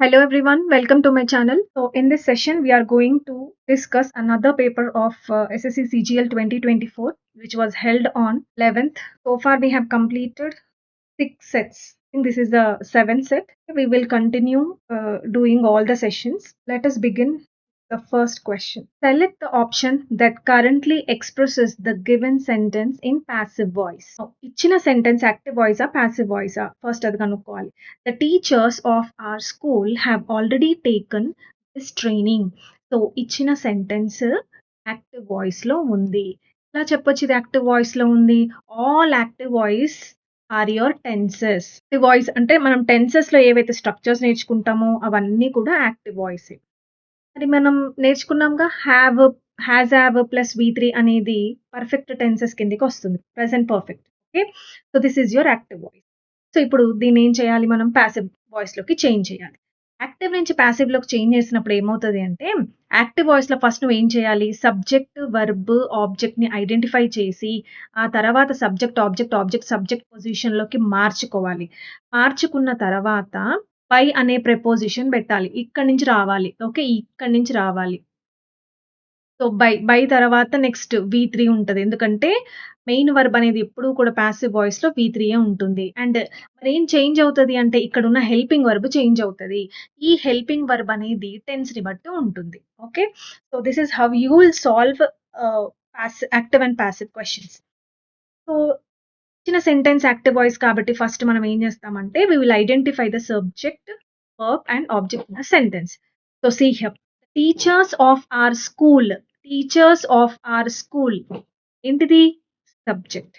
Hello everyone, welcome to my channel. So in this session, we are going to discuss another paper of SSC CGL 2024, which was held on 11th. So far, we have completed 6 sets. I think this is the 7th set. We will continue doing all the sessions. Let us begin the first question. Select the option that currently expresses the given sentence in passive voice. So, ఇచ్చిన sentence active voice ఆ passive voice ఆ first అది కనుక్కోవాలి. The teachers of our school have already taken this training. So ఇచ్చిన sentence active voice లో ఉంది. ఎలా చెప్పొచ్చు ఇది యాక్టివ్ వాయిస్ లో ఉంది? All active voice are your tenses. Active voice అంటే మనం టెన్సెస్ లో ఏవైతే స్ట్రక్చర్స్ నేర్చుకుంటామో అవన్నీ కూడా యాక్టివ్ వాయిస్. మరి మనం నేర్చుకున్నాంగా హ్యావ్ ప్లస్ V3 అనేది పర్ఫెక్ట్ టెన్సెస్ కిందకి వస్తుంది. Present perfect. Okay. So this is your active voice. So ఇప్పుడు దీన్ని ఏం చేయాలి, మనం ప్యాసివ్ వాయిస్ లోకి చేంజ్ చేయాలి. యాక్టివ్ నుంచి ప్యాసివ్ లోకి చేంజ్ చేసినప్పుడు ఏమవుతుంది అంటే, యాక్టివ్ వాయిస్ లో ఫస్ట్ నువ్వు ఏం చేయాలి, సబ్జెక్ట్ వర్బ్ ఆబ్జెక్ట్ ని ఐడెంటిఫై చేసి ఆ తర్వాత సబ్జెక్ట్ ఆబ్జెక్ట్ సబ్జెక్ట్ పొజిషన్ లోకి మార్చుకోవాలి. మార్చుకున్న తర్వాత బై అనే ప్రిపోజిషన్ పెట్టాలి. ఇక్కడి నుంచి రావాలి. ఓకే. ఇక్కడి నుంచి రావాలి. సో బై తర్వాత నెక్స్ట్ V3 ఉంటది. ఎందుకంటే మెయిన్ వర్బ్ అనేది ఎప్పుడూ కూడా పాసివ్ వాయిస్‌లో V3 ఉంటుంది. అండ్ మరేం చేంజ్ అవుతది అంటే ఇక్కడున్న హెల్పింగ్ వర్బ్ చేంజ్ అవుతది. ఈ హెల్పింగ్ వర్బ్ అనేది టెన్స్‌ని బట్టి ఉంటుంది. Okay. So this is how you will solve active and passive questions. So ఇచ్చిన సెంటెన్స్ యాక్టివ్ వాయిస్ కాబట్టి ఫస్ట్ మనం ఏం చేస్తామంటే we will identify the subject, verb and object in the sentence. So see here. Teachers of our school. Teachers of our school ఏంటిది? Subject.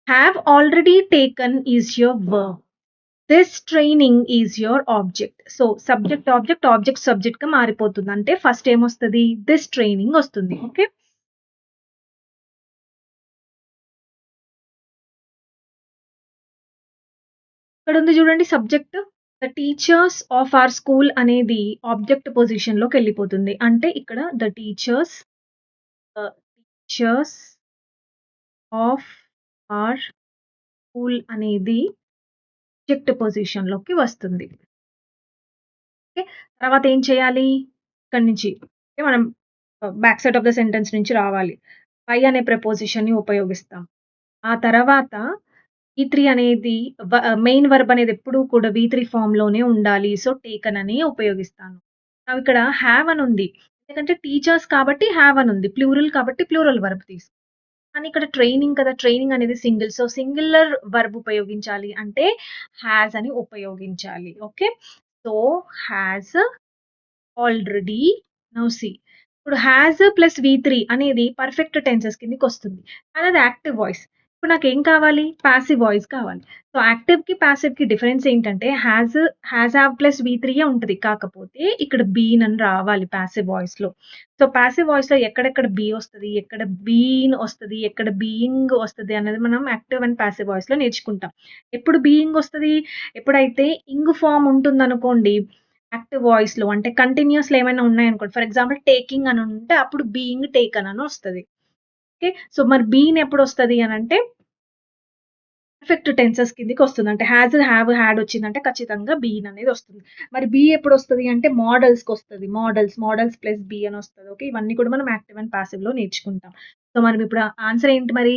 Have already taken is your verb. This training is your object. So object subject గా మారిపోతుంది. అంటే first ఏమొస్తుంది? This training వస్తుంది. Okay. ఇక్కడ ఉంది చూడండి subject. The teachers of our school అనేది ఆబ్జెక్ట్ పొజిషన్ లోకి వెళ్ళిపోతుంది. అంటే ఇక్కడ the teachers of our school అనేది ఆబ్జెక్ట్ పొజిషన్ లోకి వస్తుంది. ఓకే. తర్వాత ఏం చేయాలి? ఇక్కడి నుంచి మనం back side of the sentence నుంచి రావాలి. బై అనే ప్రిపోజిషన్ ని ఉపయోగిస్తాం. ఆ తర్వాత V3 అనేది మెయిన్ వర్బ్ అనేది ఎప్పుడూ కూడా V3 ఫార్మ్ లోనే ఉండాలి. సో టేకన్ అని ఉపయోగిస్తాను. ఇక్కడ హ్యావ్ అని ఉంది. ఎందుకంటే టీచర్స్ కాబట్టి హ్యావ్ అని ఉంది. ప్లూరల్ కాబట్టి ప్లూరల్ వర్బ్ తీసుకో. కానీ ఇక్కడ ట్రైనింగ్ కదా, ట్రైనింగ్ అనేది సింగిల్. సో సింగులర్ వర్బ్ ఉపయోగించాలి అంటే హ్యాస్ అని ఉపయోగించాలి. Okay. So has already. Now see. ఇప్పుడు హ్యాస్ ప్లస్ V3 అనేది పర్ఫెక్ట్ టెన్సెస్ కిందకి వస్తుంది. కానీ అది యాక్టివ్ వాయిస్. ఇప్పుడు నాకేం కావాలి? పాసివ్ వాయిస్ కావాలి. సో యాక్టివ్‌కి, పాసివ్‌కి డిఫరెన్స్ ఏంటంటే హ్యావ్ ప్లస్ V3 ఉంటది. కాకపోతే ఇక్కడ బీన్ అని రావాలి పాసివ్ వాయిస్‌లో. సో పాసివ్ వాయిస్‌లో ఎక్కడెక్కడ బీ వస్తది, ఎక్కడ బీన్ వస్తది, ఎక్కడ బీయింగ్ వస్తది అనేది మనం యాక్టివ్ అండ్ పాసివ్ వాయిస్‌లో నేర్చుకుంటాం. ఎప్పుడు బీయింగ్ వస్తది? ఎప్పుడైతే ఇంగ్ ఫార్మ్ ఉంటుందనుకోండి యాక్టివ్ వాయిస్‌లో, అంటే కంటిన్యూయస్‌లో ఏమైనా ఉన్నాయనుకోండి. ఫర్ ఎగ్జాంపుల్ టేకింగ్ అని ఉంటే అప్పుడు బీయింగ్ టేకన్ అని వస్తది. ఓకే. సో మరి బీన్ ఎప్పుడొస్తది అనంటే పర్ఫెక్ట్ టెన్సెస్ కిందకి వస్తుంది. అంటే హ్యావ్, హ్యాడ్ వచ్చిందంటే ఖచ్చితంగా బీన్ అనేది వస్తుంది. మరి బీ ఎప్పుడొస్తది అంటే మోడల్స్‌కొస్తది. మోడల్స్ ప్లస్ బీ అని వస్తది. ఓకే. ఇవన్నీ కూడా మనం యాక్టివ్ అండ్ పాసివ్‌లో నేర్చుకుంటాం. సో మనం ఇప్పుడు ఆన్సర్ ఏంటి మరి?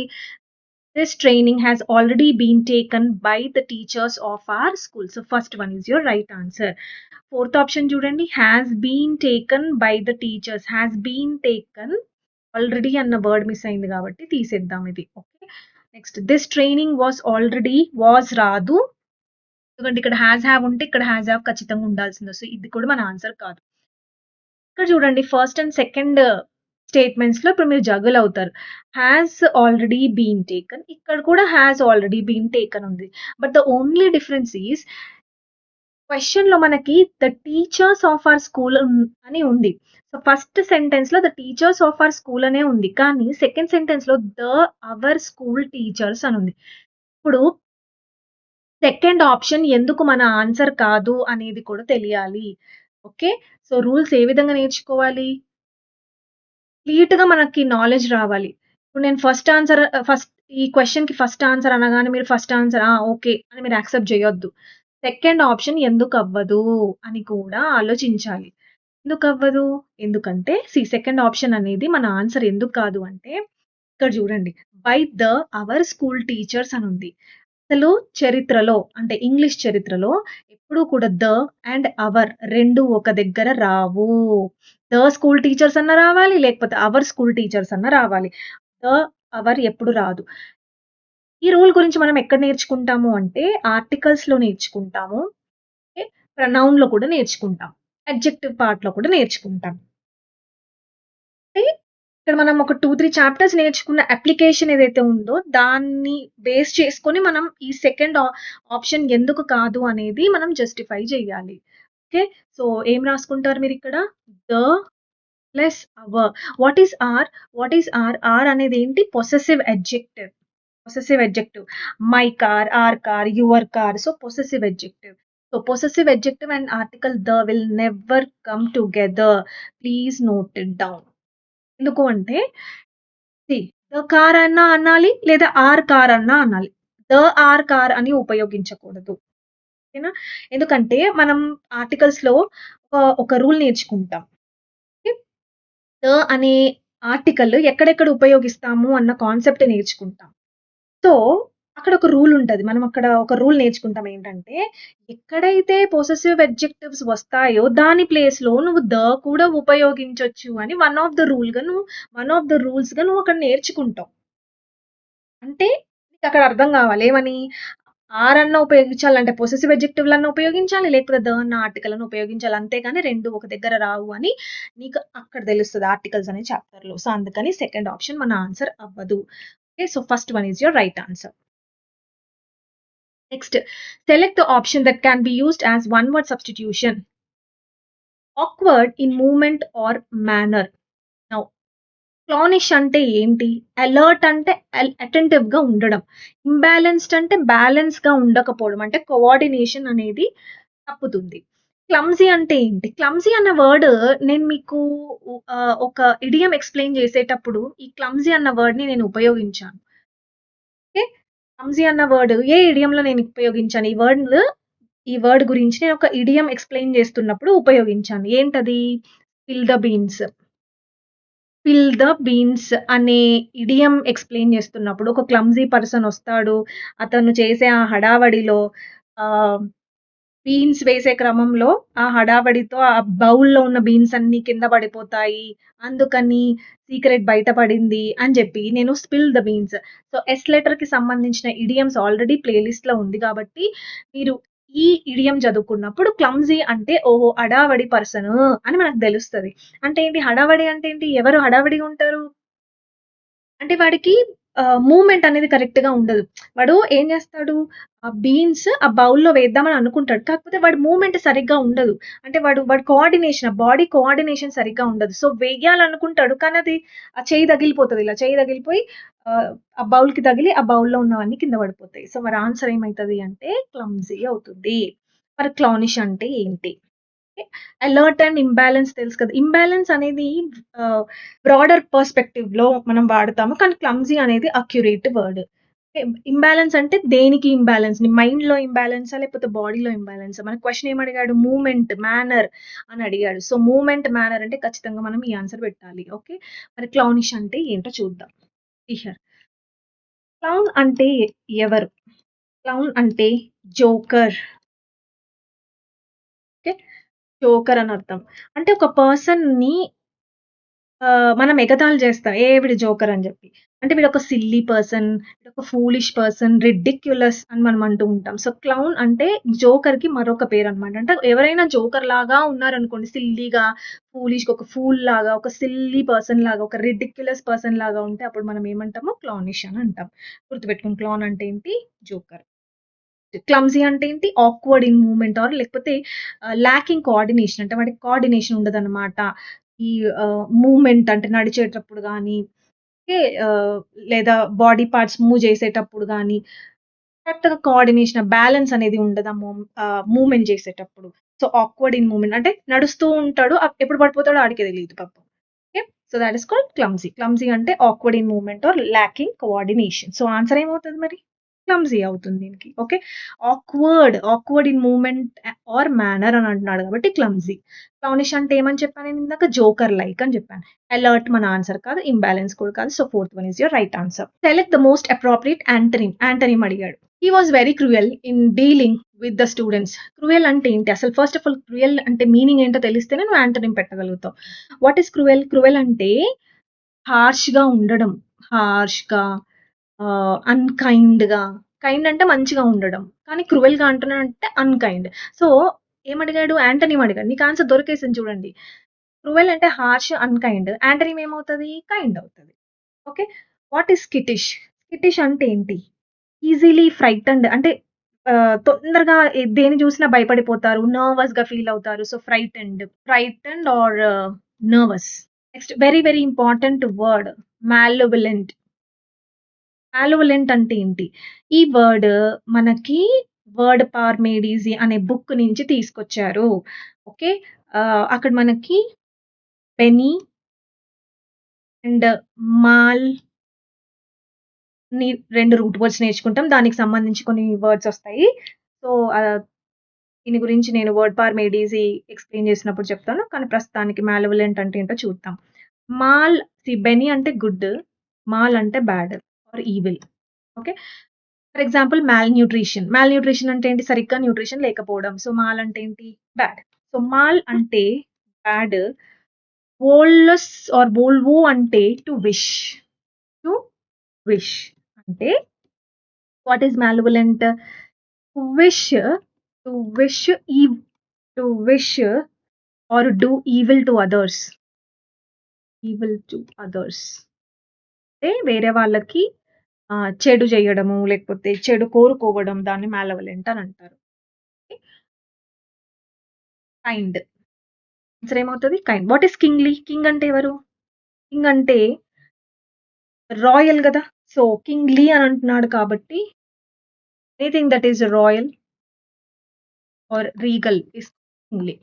This training has already been taken by the teachers of our school. So first one is your right answer. Fourth option చూడండి. Has been taken by the teachers. Has been taken. Already అన్న word miss అయింది కాబట్టి తీసేద్దాం ఇది. Okay. Next this training was రాదు. ఎందుకంటే ఇక్కడ have ఉంటే ఇక్కడ హ్యావ్ ఖచ్చితంగా ఉండాల్సింది. సో ఇది కూడా మన ఆన్సర్ కాదు. ఇక్కడ చూడండి ఫస్ట్ అండ్ సెకండ్ స్టేట్మెంట్స్ లో ఇప్పుడు మీరు జగుల్ అవుతారు. Has already been taken. ఇక్కడ కూడా హ్యాస్ ఆల్రెడీ బీన్ టేకన్ ఉంది. But the only difference is question లో మనకి the teachers of our school అని ఉంది. సో ఫస్ట్ సెంటెన్స్ లో the teachers of our school అనే ఉంది. కానీ సెకండ్ సెంటెన్స్ లో ద అవర్ స్కూల్ టీచర్స్ అని ఉంది. ఇప్పుడు సెకండ్ ఆప్షన్ ఎందుకు మన ఆన్సర్ కాదు అనేది కూడా తెలియాలి. ఓకే. సో రూల్స్ ఏ విధంగా నేర్చుకోవాలి? కంప్లీట్‌గా మనకి నాలెడ్జ్ రావాలి. ఇప్పుడు నేను ఫస్ట్ ఈ క్వెషన్‌కి ఫస్ట్ ఆన్సర్ అనగానే మీరు ఫస్ట్ ఆన్సర్ ఓకే అని మీరు యాక్సెప్ట్ చేయొద్దు. సెకండ్ ఆప్షన్ ఎందుకవ్వదు అని కూడా ఆలోచించాలి. ఎందుకవ్వదు? ఎందుకంటే సెకండ్ ఆప్షన్ అనేది మన ఆన్సర్ ఎందుకు కాదు అంటే, ఇక్కడ చూడండి. By the our school teachers అనుంది. అసలు చరిత్రలో అంటే ఇంగ్లీష్ చరిత్రలో ఎప్పుడూ కూడా ద అండ్ అవర్ 2 ఒక దగ్గర రావు. ద స్కూల్ టీచర్స్ అన్నా రావాలి, లేకపోతే అవర్ స్కూల్ టీచర్స్ అన్నా రావాలి. ద, అవర్ ఎప్పుడు రాదు. ఈ రూల్ గురించి మనం ఎక్కడ నేర్చుకుంటాము అంటే ఆర్టికల్స్‌లో నేర్చుకుంటాము. ఓకే. ప్రొనౌన్‌లో కూడా నేర్చుకుంటాం. అడ్జెక్టివ్ పార్ట్‌లో కూడా నేర్చుకుంటాం. అంటే ఇక్కడ మనం ఒక 2, 3 చాప్టర్స్ నేర్చుకున్న అప్లికేషన్ ఏదైతే ఉందో దాన్ని బేస్ చేసుకొని మనం ఈ సెకండ్ ఆప్షన్ ఎందుకు కాదు అనేది మనం జస్టిఫై చేయాలి. ఓకే. సో, ఏం రాసుకుంటారు మీరిక్కడ? The plus our. What is our? What is our? Our అనేది ఏంటి? Possessive adjective. Possessive adjective. My car, our car, your car. So, possessive adjective. So, possessive adjective and article the will never come together. Please note it down. ఎందుకు అంటే see the car అన్నా అనాలి, లేదా or car అన్నా అనాలి. The or car అని ఉపయోగించకూడదు. ఓకేనా? ఎందుకంటే మనం ఆర్టికల్స్‌లో ఒక రూల్ నేర్చుకుంటాం. ఓకే. ద అనే ఆర్టికల్ ఎక్కడెక్కడ ఉపయోగిస్తాము అన్న కాన్సెప్ట్ నేర్చుకుంటాం. సో, అక్కడ ఒక రూల్ ఉంటది. మనం అక్కడ ఒక రూల్ నేర్చుకుంటాం ఏంటంటే, ఎక్కడైతే పొసెసివ్ అడ్జెక్టివ్స్ వస్తాయో దాని ప్లేస్‌లో నువ్వు ద కూడా ఉపయోగించొచ్చు అని వన్ ఆఫ్ ద రూల్స్‌గా నువ్వు అక్కడ నేర్చుకుంటావు. అంటే నీకక్కడ అర్థం గావాలి. ఏమని? ఆర్ అన్నా ఉపయోగించాలంటే పొసెసివ్ అడ్జెక్టివ్‌లన్నా ఉపయోగించాలి. లేకపోతే ద అన్న ఆర్టికల్ అన్నా ఉపయోగించాలి. అంతేగాని 2 ఒక దగ్గర రావు అని నీకు అక్కడ తెలుస్తది ఆర్టికల్స్ అనే చాప్టర్‌లో. సో, అందుకని సెకండ్ ఆప్షన్ మన ఆన్సర్ అవ్వదు. Okay. So, first one is your right answer. Next, select the option that can be used as one word substitution. Awkward in movement or manner. Now, clownish అంటే ఏంటి? Alert అంటే అటెంటివ్‌గా ఉండడం. ఇంబాలెన్స్డ్ అంటే బ్యాలెన్స్‌గా ఉండకపోవడం. అంటే coordination అనేది తప్పుతుంది. క్లమ్జీ అంటే ఏంటి? క్లమ్జీ అన్న వర్డ్ నేను మీకు ఒక ఇడియం ఎక్స్‌ప్లెయిన్ చేసేటప్పుడు ఈ క్లమ్జీ అన్న వర్డ్‌ని నేను ఉపయోగించాను. ఓకే. క్లమ్జీ అన్న వర్డ్ ఏ ఇడియంలో నేను ఉపయోగించాను? ఈ వర్డ్ గురించి నేను ఒక ఇడియం ఎక్స్‌ప్లెయిన్ చేస్తున్నప్పుడు ఉపయోగించాను. ఏంటది? Spill the beans. Spill the beans అనే ఇడియం ఎక్స్‌ప్లెయిన్ చేస్తున్నప్పుడు ఒక క్లమ్జీ పర్సన్ ఒస్తాడు. అతను చేసే ఆ హడావడిలో ఆహ్, బీన్స్ వేసే క్రమంలో ఆ హడావడితో ఆ బౌల్‌లో ఉన్న బీన్స్ అన్నీ కింద పడిపోతాయి. అందుకని సీక్రెట్ బయటపడింది అని జెప్పి నేను spill the beans. So, S లెటర్‌కి సంబంధించిన ఇడియమ్స్ ఆల్రెడీ ప్లే లిస్ట్‌లో ఉంది గాబట్టి మీరు ఈ ఇడియం చదువుకున్నప్పుడు క్లమ్జీ అంటే ఓహో! హడావడి పర్సను అని మనకు తెలుస్తది. అంటే ఏంటి? హడావడి అంటే ఏంటి? ఎవరు హడావిడిగా ఉంటారు? అంటే వాడికి మూవ్‌మెంట్ అనేది కరెక్ట్‌గా ఉండదు. వాడు ఏం జేస్తాడు? ఆ బీన్స్ ఆ బౌల్‌లో వేద్దామని అనుకుంటాడు. కాకపోతే వాడి మూవ్‌మెంట్ సరిగ్గా ఉండదు. అంటే వాడి కోఆర్డినేషన్ బాడీ కోఆర్డినేషన్ సరిగ్గా ఉండదు. సో, వెయ్యాలనుకుంటాడు. కానీ అది ఆ చెయ్యి తగిలిపోతది. ఇలా చెయ్యి తగిలిపోయి ఆ బౌల్‌కి తగిలి ఆ బౌల్‌లో ఉన్నవన్నీ కింద పడిపోతాయి. సో, మరి ఆన్సర్ ఏమైతది అంటే క్లమ్జీ అవుతుంది. మరి క్లౌనిష్ అంటే ఏంటి? అలర్ట్ అండ్ ఇంబాలెన్స్ తెలుసు కదా! ఇంబాలెన్స్ అనేది ఆహ్, బ్రాడర్ పర్స్‌పెక్టివ్‌లో మనం వాడతాము. కానీ క్లమ్జీ అనేది అక్యురేట్ వర్డ్. ఓకే. ఇంబాలెన్స్ అంటే దేనికి ఇంబాలెన్స్? నీ మైండ్‌లో ఇంబాలెన్సా? లేకపోతే బాడీలో ఇంబాలెన్సా? మన క్వెషన్ ఏమడిగాడు? మూవ్‌మెంట్, మేనర్ అని అడిగాడు. సో, మూవ్‌మెంట్, మేనర్ అంటే ఖచ్చితంగా మనం ఈ ఆన్సర్ పెట్టాలి. ఓకే. మరి క్లౌనిష్ అంటే ఏంటో చూద్దాం. హియర్ క్లౌన్ అంటే ఎవరు? క్లౌన్ అంటే జోకర్. ఓకే. జోకర్ అని అర్థం. అంటే ఒక పర్సన్‌ని మనం ఎగతాళి చేస్తాం. ఏ వీడు జోకర్ అని జెప్పి. అంటే వీడొక సిల్లీ పర్సన్, వీడొక ఫూలిష్ పర్సన్, రిడిక్యులస్ అని మనం అంటూ ఉంటాం. సో, క్లౌన్ అంటే జోకర్‌కి మరొక పేరనమాట. అంటే ఎవరైనా జోకర్ లాగా ఉన్నారనుకోండి సిల్లీగా, ఫూలిష్‌గా ఒక ఫూల్ లాగా, ఒక సిల్లీ పర్సన్ లాగా, ఒక రిడిక్యులస్ పర్సన్ లాగా ఉంటే అప్పుడు మనం ఏమంటాము? క్లౌనిష్ అని అంటాం. గుర్తుపెట్టుకోండి క్లౌన్ అంటే ఏంటి? జోకర్. క్లమ్జీ అంటే ఏంటి? ఆక్వర్డ్ ఇన్ మూవ్‌మెంట్ ఆర్ లేకపోతే లాకింగ్ కోఆర్డినేషన్ అంటే వాడికి కోఆర్డినేషన్ ఉండదనమాట. ఈ మూవ్‌మెంట్ అంటే నడిచేటప్పుడు గాని, ఓకే. లేదా బాడీ పార్ట్స్ మూవ్ చేసేటప్పుడు గాని, కరెక్ట్‌గా కోఆర్డినేషన్, బ్యాలెన్స్ అనేది ఉండదు. మూవ్‌మెంట్ చేసేటప్పుడు. సో, ఆక్వర్డ్ ఇన్ మూవ్‌మెంట్ అంటే నడుస్తూ ఉంటాడు. ఎప్పుడు పడిపోతాడో ఆడికే తెలీదు పాపం. Okay. So, that is called clumsy. Clumsy అంటే awkward in movement or lacking coordination. So, answer ఏమవుతది మరి? క్లమ్జీ అవుతుంది దీనికి. Okay. Awkward in movement or manner అని అంటున్నాడు కాబట్టి క్లమ్జీ. క్లౌనిష్ అంటే ఏమని చెప్పాను నేను ఇందాక? జోకర్ లైక్ అని చెప్పాను. అలర్ట్ మన ఆన్సర్ కాదు. ఇంబాలెన్స్ కూడా కాదు. So, fourth one is your right answer. Select the most appropriate antonym. Antonym అడిగాడు. He was very cruel in dealing with the students. Cruel అంటే ఏంటి? అసలు ఫస్ట్ ఆఫ్ ఆల్ క్రూయల్ అంటే మీనింగ్ ఏంటో తెలిస్తేనే నువ్వు యాంటనిమ్ పెట్టగలుగుతావు. What is cruel? క్రూయల్ అంటే హార్ష్‌గా ఉండడం. హార్ష్‌గా అన్‌కైండ్‌గా. కైండ్ అంటే మంచిగా ఉండడం. కానీ క్రూయల్‌గా అంటున్నాడంటే అన్‌కైండ్. సో, ఏమడిగాడు? యాంటోనిమ్ అడిగాడు. నీకు ఆన్సర్ దొరికేసింది చూడండి. క్రూయల్ అంటే హార్ష్, అన్‌కైండ్. యాంటోనిమ్ ఏమవుతది? కైండ్ అవుతది. Okay. What is skittish? Skittish అంటే ఏంటి? ఈజీలీ ఫ్రైటెండ్ అంటే తొందరగా దేన్ని చూసినా భయపడిపోతారు. నర్వస్‌గా ఫీల్ అవుతారు. So, frightened or nervous. Next very very important word malevolent. Malevolent అంటే ఏంటి? ఈ వర్డ్ మనకి వర్డ్ పార్మేడిస్ అనే బుక్ నుంచి తీసుకొచ్చారు. ఓకే. అక్కడ మనకి బెనీ అండ్ మాల్ ని 2 రూట్ వర్డ్స్ నేర్చుకుంటాం. దానికి సంబంధించి కొన్ని వర్డ్స్ వస్తాయి. సో, దీని గురించి నేను వర్డ్ పార్మేడిస్ ఎక్స్‌ప్లెయిన్ చేసినప్పుడు చెప్తాను. కానీ ప్రస్తుతానికి మాల్‌వలెంట్ అంటే ఏంటో చూద్దాం. మాల్ బెనీ అంటే గుడ్. మాల్ అంటే bad or evil. Okay. For example malnutrition. Malnutrition అంటే ఏంటి? సరిగ్గా న్యూట్రిషన్ లేకపోవడం. సో, మాల్ అంటే ఏంటి? బ్యాడ్. సో, మాల్ అంటే బ్యాడ్. వోల్‌స్ ఆర్ వోల్వో అంటే టు విష్. టు విష్ అంటే what is malevolent? To wish to wish evil to wish or do evil to others. Evil to others. అంటే వేరే వాళ్ళకి చెడు చేయడము, లేకపోతే చెడు కోరుకోవడం దాన్ని మాల్‌వలెంట్ అని అంటారు. కైండ్. ఆన్సర్ ఏమవుతది? Kind. What is kingly? King అంటే ఎవరు? కింగ్ అంటే రాయల్ గదా! సో, కింగ్ లీ అని అంటున్నాడు కాబట్టి anything that is royal or regal is kingly.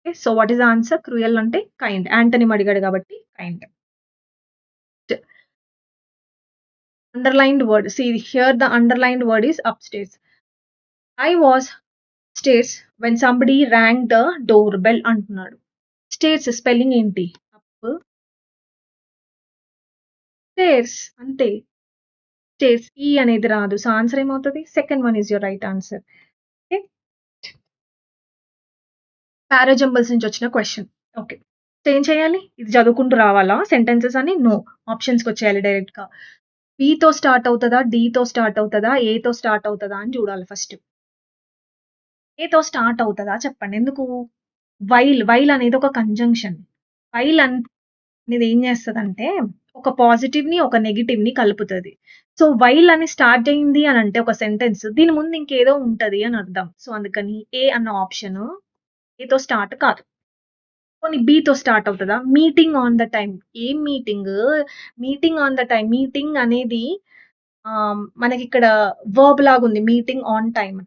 Okay. So, what is the answer? Cruel అంటే కైండ్. యాంటోనిమ్ అడిగాడు కాబట్టి kind. Underlined word. See here the underlined word is upstairs. I was stairs when somebody rang the door bell అంటున్నాడు. Stairs spelling ఏంటి? Up stairs అంతే. Stairs ఈ అనేది రాదు. So, answer ఏమవుతది? Second one is your right answer. Okay. Parajumbles నుంచి వచ్చిన question. Okay. So, ఏం చేయాలి? ఇది చదువుకుంటూ రావాలా సెంటెన్సెస్ అని? నో. ఆప్షన్స్‌కొచ్చేయాలి డైరెక్ట్‌గా. బితో స్టార్ట్ అవుతదా? డీతో స్టార్ట్ అవుతదా? ఏతో స్టార్ట్ అవుతదా? అని చూడాలి ఫస్ట్. ఏతో స్టార్ట్ అవుతదా చెప్పండి. ఎందుకు? వైల్ అనేది ఒక కంజంక్షన్. వైల్ అనేది ఏం చేస్తదంటే ఒక పాజిటివ్‌ని, ఒక నెగెటివ్‌ని కలుపుతది. సో, వైల్ అని స్టార్ట్ అయింది అనంటే ఒక సెంటెన్స్ దీని ముందు ఇంకేదో ఉంటది అని అర్థం. సో, అందుకని ఏ అన్న ఆప్షన్ ఏతో స్టార్ట్ కాదు. పోనీ బితో స్టార్ట్ అవుతదా? Meeting on the time. ఏం meeting? Meeting on the time. Meeting అనేది మనకిక్కడ వర్బ్ లాగుంది. Meeting on time.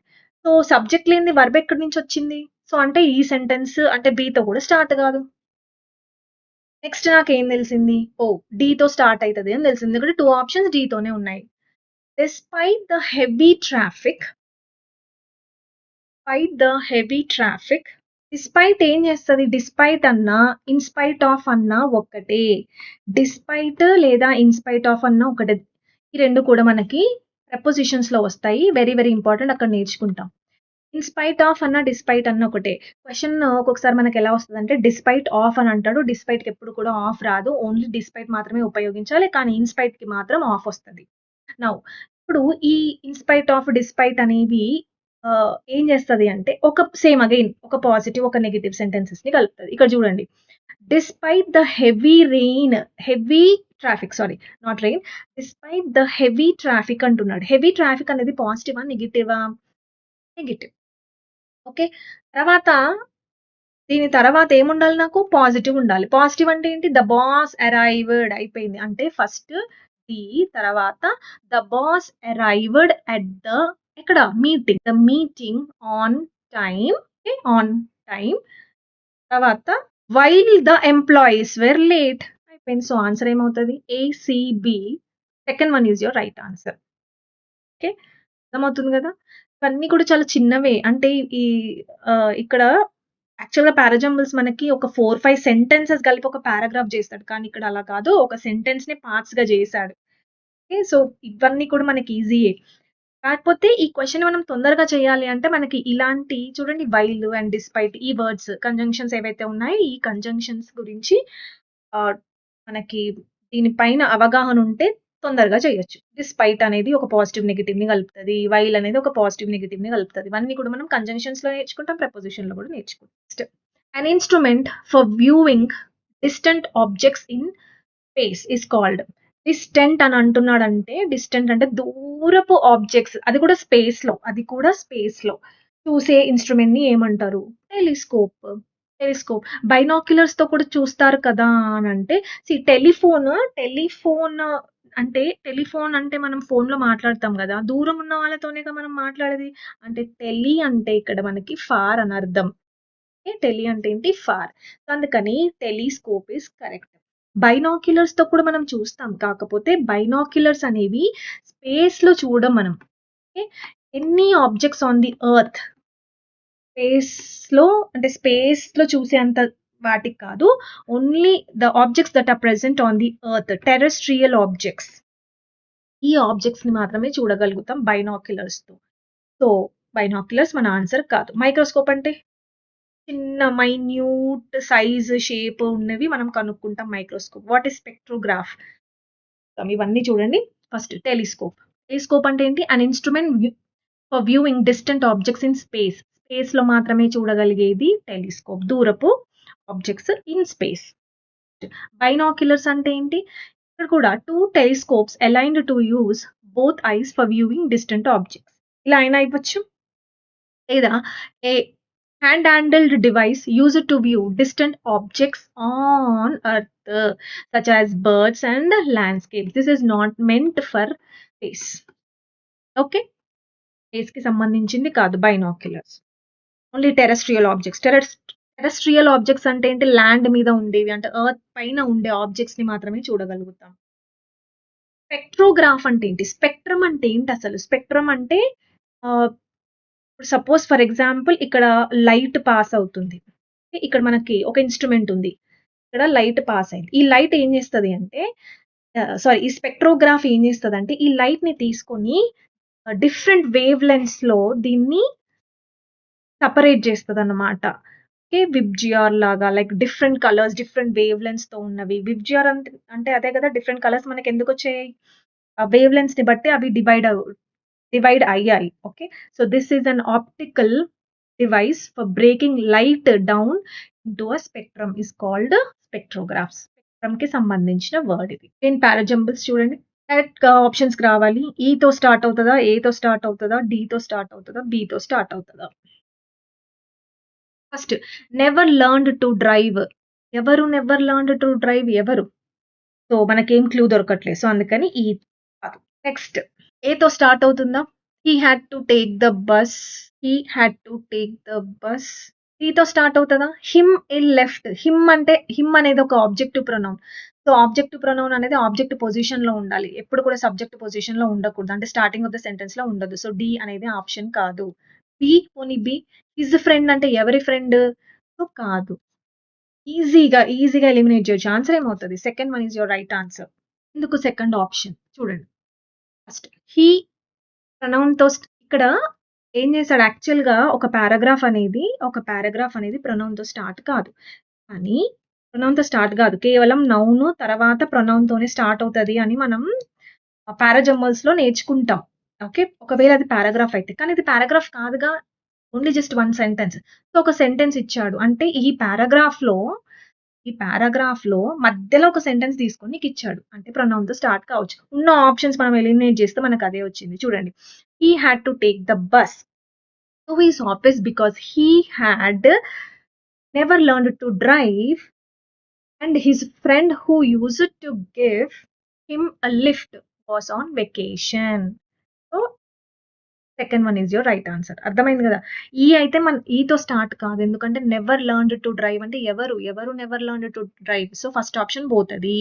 So, subject లేనిది వర్బ్ ఎక్కడి నుంచొచ్చింది? సో, అంటే ఈ సెంటెన్స్ అంటే బితో కూడా స్టార్ట్ గాదు. నెక్స్ట్ నాకేం తెలిసింది? ఓహ్! డీతో స్టార్ట్ అయితది అని తెలిసింది. ఎందుకంటే 2 ఆప్షన్స్ డీతోనే ఉన్నాయి. Despite the heavy traffic despite ఏం చేస్తది? డిస్పైట్ అన్నా, ఇన్‌స్పైట్ ఆఫ్ అన్నా ఒక్కటే. డిస్పైట్ లేదా ఇన్‌స్పైట్ ఆఫ్ అన్నా ఒకటే. ఈ 2 కూడా మనకి ప్రిపోజిషన్స్‌లో వస్తాయి. వెరీ వెరీ ఇంపార్టెంట్ అక్కడ నేర్చుకుంటాం. ఇన్‌స్పైట్ ఆఫ్ అన్నా, డిస్పైట్ అన్నా ఒకటే. క్వెషన్ ఒక్కొక్కసారి మనకెలా వస్తదంటే డిస్పైట్ ఆఫ్ అని అంటాడు. డిస్పైట్‌కి ఎప్పుడు కూడా ఆఫ్ రాదు. ఓన్లీ డిస్పైట్ మాత్రమే ఉపయోగించాలి. కానీ ఇన్‌స్పైట్‌కి మాత్రం ఆఫ్ వస్తది. నౌ ఇప్పుడు ఈ ఇన్‌స్పైట్ ఆఫ్, డిస్పైట్ అనేవి ఏం చేస్తది అంటే ఒక సేమ్ అగైన్ ఒక పాజిటివ్, ఒక నెగెటివ్ సెంటెన్సెస్‌ని కలుపుతది. ఇక్కడ చూడండి. Despite the heavy traffic sorry not rain. Despite the heavy traffic అంటున్నాడు. హెవీ ట్రాఫిక్ అనేది పాజిటివా? నెగెటివా? నెగెటివ్. ఓకే. తర్వాత దీని తర్వాత ఏముండాలి నాకు? పాజిటివ్ ఉండాలి. పాజిటివ్ అంటే ఏంటి? ద బాస్ అరైవ్డ్ అయిపోయింది. అంటే ఫస్ట్ ది తర్వాత the boss arrived at the ఎక్కడ? Meeting. The meeting on time. Okay. On time. తర్వాత while the employees were late అయిపోయింది. సో, ఆన్సర్ ఏమవుతది? A, C, B. Second one is your right answer. Okay. అర్థమవుతుంది గదా! ఇవన్నీ కూడా చాలా చిన్నవే. అంటే ఈ ఇక్కడ యాక్చువల్‌గా పారాజంబుల్స్ మనకి ఒక 4, 5 సెంటెన్సెస్ కలిపి ఒక పారాగ్రాఫ్ జేస్తాడు. కానీ ఇక్కడ అలా కాదు. ఒక సెంటెన్స్‌ని పార్ట్స్‌గా జేశాడు. ఓకే. సో, ఇవన్నీ కూడా మనకి ఈజీయే. కాకపోతే ఈ క్వెషన్ మనం తొందరగా చేయాలి అంటే మనకి ఇలాంటి చూడండి వైల్ అండ్ డిస్పైట్ ఈ వర్డ్స్ కంజంక్షన్స్ ఏవైతే ఉన్నాయో ఈ కంజంక్షన్స్ గురించి ఆహ్, మనకి దీని పైన అవగాహన ఉంటే తొందరగా చేయొచ్చు. డిస్పైట్ అనేది ఒక పాజిటివ్ నెగెటివ్‌ని కలుపుతది. వైల్ అనేది ఒక పాజిటివ్ నెగెటివ్‌ని కలుపుతది. ఇవన్నీ కూడా మనం కంజంక్షన్స్‌లో నేర్చుకుంటాం. ప్రిపోజిషన్‌లో కూడా నేర్చుకుంటాం. Next an instrument for viewing distant objects in space is called. Distant అని అంటున్నాడంటే, డిస్టెంట్ అంటే దూరపు ఆబ్జెక్ట్స్ అది కూడా స్పేస్‌లో. అది కూడా స్పేస్‌లో. చూసే ఇన్‌స్ట్రుమెంట్‌ని ఏమంటారు? టెలిస్కోప్. టెలిస్కోప్. బైనాక్యులర్స్‌తో కూడా చూస్తారు కదా! అనంటే టెలిఫోన్ అంటే టెలిఫోన్ అంటే మనం ఫోన్‌లో మాట్లాడతాం గదా! దూరం ఉన్న వాళ్ళతోనేగా మనం మాట్లాడేది. అంటే టెలి అంటే ఇక్కడ మనకి ఫార్ అని అర్థం. ఓకే. టెలి అంటే ఏంటి? ఫార్. సో, అందుకని టెలిస్కోప్ ఈస్ కరెక్ట్. బైనాక్యులర్స్‌తో కూడా మనం చూస్తాం. కాకపోతే బైనాక్యులర్స్ అనేవి స్పేస్‌లో చూడం మనం. ఓకే. ఎన్ని ఆబ్జెక్ట్స్ ఆన్ ది ఎర్త్ స్పేస్‌లో అంటే స్పేస్‌లో చూసేంత వాటికి కాదు. Only the objects that are present on the earth terrestrial objects. ఈ ఆబ్జెక్ట్స్‌ని మాత్రమే చూడగలుగుతాం బైనాక్యులర్స్‌తో. సో, బైనాక్యులర్స్ మన ఆన్సర్ కాదు. మైక్రోస్కోప్ అంటే చిన్న మైన్యూట్ సైజ్, షేప్ ఉన్నవి మనం కనుక్కుంటాం మైక్రోస్కోప్. What is spectrograph? ఇవన్నీ చూడండి. First telescope. టెలిస్కోప్ అంటే ఏంటి? An instrument for viewing distant objects in space. స్పేస్‌లో మాత్రమే చూడగలిగేది టెలిస్కోప్. దూరపు ఆబ్జెక్ట్స్ ఇన్ స్పేస్. బైనాక్యులర్స్ అంటే ఏంటి? ఇక్కడ కూడా 2 telescopes aligned to use both eyes for viewing distant objects. ఇలా అయినా ఇవ్వచ్చు. లేదా a hand handled device used to view distant objects on earth such as birds and landscapes. This is not meant for space. Okay. స్పేస్‌కి సంబంధించింది కాదు binoculars. Only terrestrial objects. Terrestrial objects అంటే ఏంటి? Land మీద ఉండేవి. అంటే ఎర్త్ పైన ఉండే ఆబ్జెక్ట్స్‌ని మాత్రమే చూడగలుగుతాం. స్పెక్ట్రోగ్రాఫ్ అంటే ఏంటి? స్పెక్ట్రమ్ అంటే ఏంటసలు? స్పెక్ట్రమ్ అంటే ఆహ్, ఇప్పుడు సపోజ్ ఫర్ ఎగ్జాంపుల్ ఇక్కడ లైట్ పాస్ అవుతుంది. ఇక్కడ మనకి ఒక ఇన్‌స్ట్రుమెంట్ ఉంది. ఇక్కడ లైట్ పాస్ అయింది. ఈ లైట్ ఏం చేస్తది అంటే సారీ ఈ స్పెక్ట్రోగ్రాఫ్ ఏం చేస్తదంటే ఈ లైట్‌ని తీసుకొని డిఫరెంట్ వేవ్ లెంగ్త్స్‌లో దీన్ని సెపరేట్ చేస్తదన్నమాట. ఓకే. విబ్జిఆర్ లాగా like different colours, different wave లెంగ్త్స్‌తో ఉన్నవి. విబ్జిఆర్ అంటే అదే కదా! డిఫరెంట్ కలర్స్ మనకెందుకొచ్చాయి? ఆ వేవ్ లెంగ్త్స్‌ని బట్టి అవి డివైడ్ అయ్యాయి. Okay. So, this is an optical device for breaking light down into a spectrum is called spectrographs. స్పెక్ట్రమ్‌కి సంబంధించిన వర్డ్ ఇది. నేను పారాజంబుల్స్ చూడండి. డైరెక్ట్‌గా ఆప్షన్స్‌కి రావాలి. ఈతో స్టార్ట్ అవుతదా? ఏతో స్టార్ట్ అవుతదా? డీతో స్టార్ట్ అవుతదా? బీతో స్టార్ట్ అవుతదా? First never learned to drive. ఎవరు నెవర్ లెర్న్డ్ టు డ్రైవ్ ఎవరు? సో, మనకేం క్లూ దొరకట్లేదు. సో, అందుకని ఈ కాదు. నెక్స్ట్ ఏతో స్టార్ట్ అవుతుందా? He had to take the bus. He had to take the bus. టీతో స్టార్ట్ అవుతదా? Him left. హిమ్ అనేది ఒక objective pronoun. So, objective pronoun అనేది ఆబ్జెక్ట్ పొజిషన్‌లో ఉండాలి. ఎప్పుడు కూడా సబ్జెక్ట్ పొజిషన్‌లో ఉండకూడదు. అంటే స్టార్టింగ్ ఆఫ్ ద సెంటెన్స్‌లో ఉండదు. సో, డి అనేది ఆప్షన్ కాదు. పోనీ బి హిస్ ఫ్రెండ్ అంటే ఎవరి ఫ్రెండ్? సో, కాదు. ఈజీగా ఎలిమినేట్ చేయొచ్చు. ఆన్సర్ ఏమవుతది? Second one is your right answer. ఎందుకు సెకండ్ ఆప్షన్? చూడండి. ఫస్ట్ హి ప్రొనౌన్‌తో ఇక్కడ ఏం చేశాడు యాక్చువల్‌గా ఒక పారాగ్రాఫ్ అనేది ప్రొనౌన్‌తో స్టార్ట్ కాదు. కానీ ప్రొనౌన్‌తో స్టార్ట్ కాదు. కేవలం నౌన్ తర్వాత ప్రొనౌన్‌తోనే స్టార్ట్ అవుతది అని మనం పారాజమ్మల్స్‌లో నేర్చుకుంటాం. ఓకే. ఒకవేళ అది పారాగ్రాఫ్ అయితే. కానీ ఇది పారాగ్రాఫ్ కాదుగా. Only just one sentence. So, ఒక సెంటెన్స్ ఇచ్చాడు. అంటే ఈ పారాగ్రాఫ్‌లో మధ్యలో ఒక సెంటెన్స్ తీసుకొని నీకిచ్చాడు. అంటే ప్రొనౌన్‌తో స్టార్ట్ కావచ్చు. ఉన్న ఆప్షన్స్ మనం ఎలిమినేట్ చేస్తే మనకదే వచ్చింది. చూడండి. He had to take the bus to his office because he had never learned to drive and his friend who used to give him a lift was on vacation. So, second one is your right answer. అర్థమైంది గదా! అయితే ఈతో start కాదు. ఎందుకంటే never learned to drive అంటే ఎవరు never learned to drive. So, first option పోతది.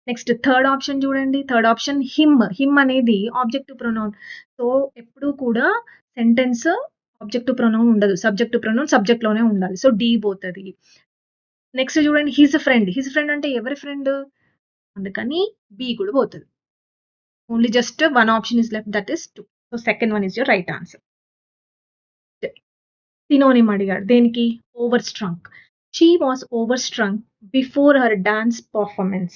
Next third option చూడండి. Third option him. Him అనేది ఆబ్జెక్టివ్ ప్రొనౌన్. సో, ఎప్పుడూ కూడా సెంటెన్స్ ఆబ్జెక్టివ్ ప్రొనౌన్ ఉండదు. సబ్జెక్టివ్ ప్రొనౌన్ సబ్జెక్ట్‌లోనే ఉండాలి. సో, డి పోతది. నెక్స్ట్ చూడండి హిస్ ఫ్రెండ్. హిస్ ఫ్రెండ్ అంటే ఎవరి ఫ్రెండ్? అందుకని బి కూడా పోతది. Only just one option is left that is 2. So, second one is your right answer. Synonym అడిగాడు. దేనికి? Over స్ట్రంగ్. She was over strung before her dance performance.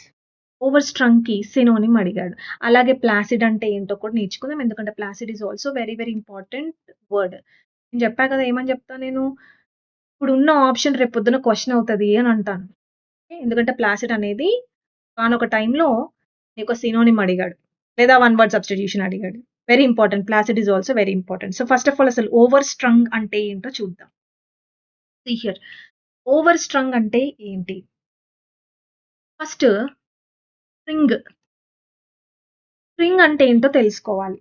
Over స్ట్రంగ్‌కి synonym అడిగాడు. అలాగే ప్లాసిడ్ అంటే ఏంటో కూడా నేర్చుకుందాం. ఎందుకంటే placid is also very very important word. నేను చెప్పా కదా! ఏమని చెప్తా నేను? ఇప్పుడున్న ఆప్షన్ రేపొద్దున క్వెషన్ అవుతది అని అంటాను. ఎందుకంటే ప్లాసిడ్ అనేది ఒకానొక టైమ్‌లో నీకు సినోనిమ్ అడిగాడు. లేదా వన్ వర్డ్ సబ్స్టిట్యూషన్ అడిగాడు. Very important. Placid is also very important. So, first of all అసలు ఓవర్ స్ట్రంగ్ అంటే ఏంటో చూద్దాం. See here. ఓవర్ స్ట్రంగ్ అంటే ఏంటి? First string. స్ట్రింగ్ అంటే ఏంటో తెలుసుకోవాలి.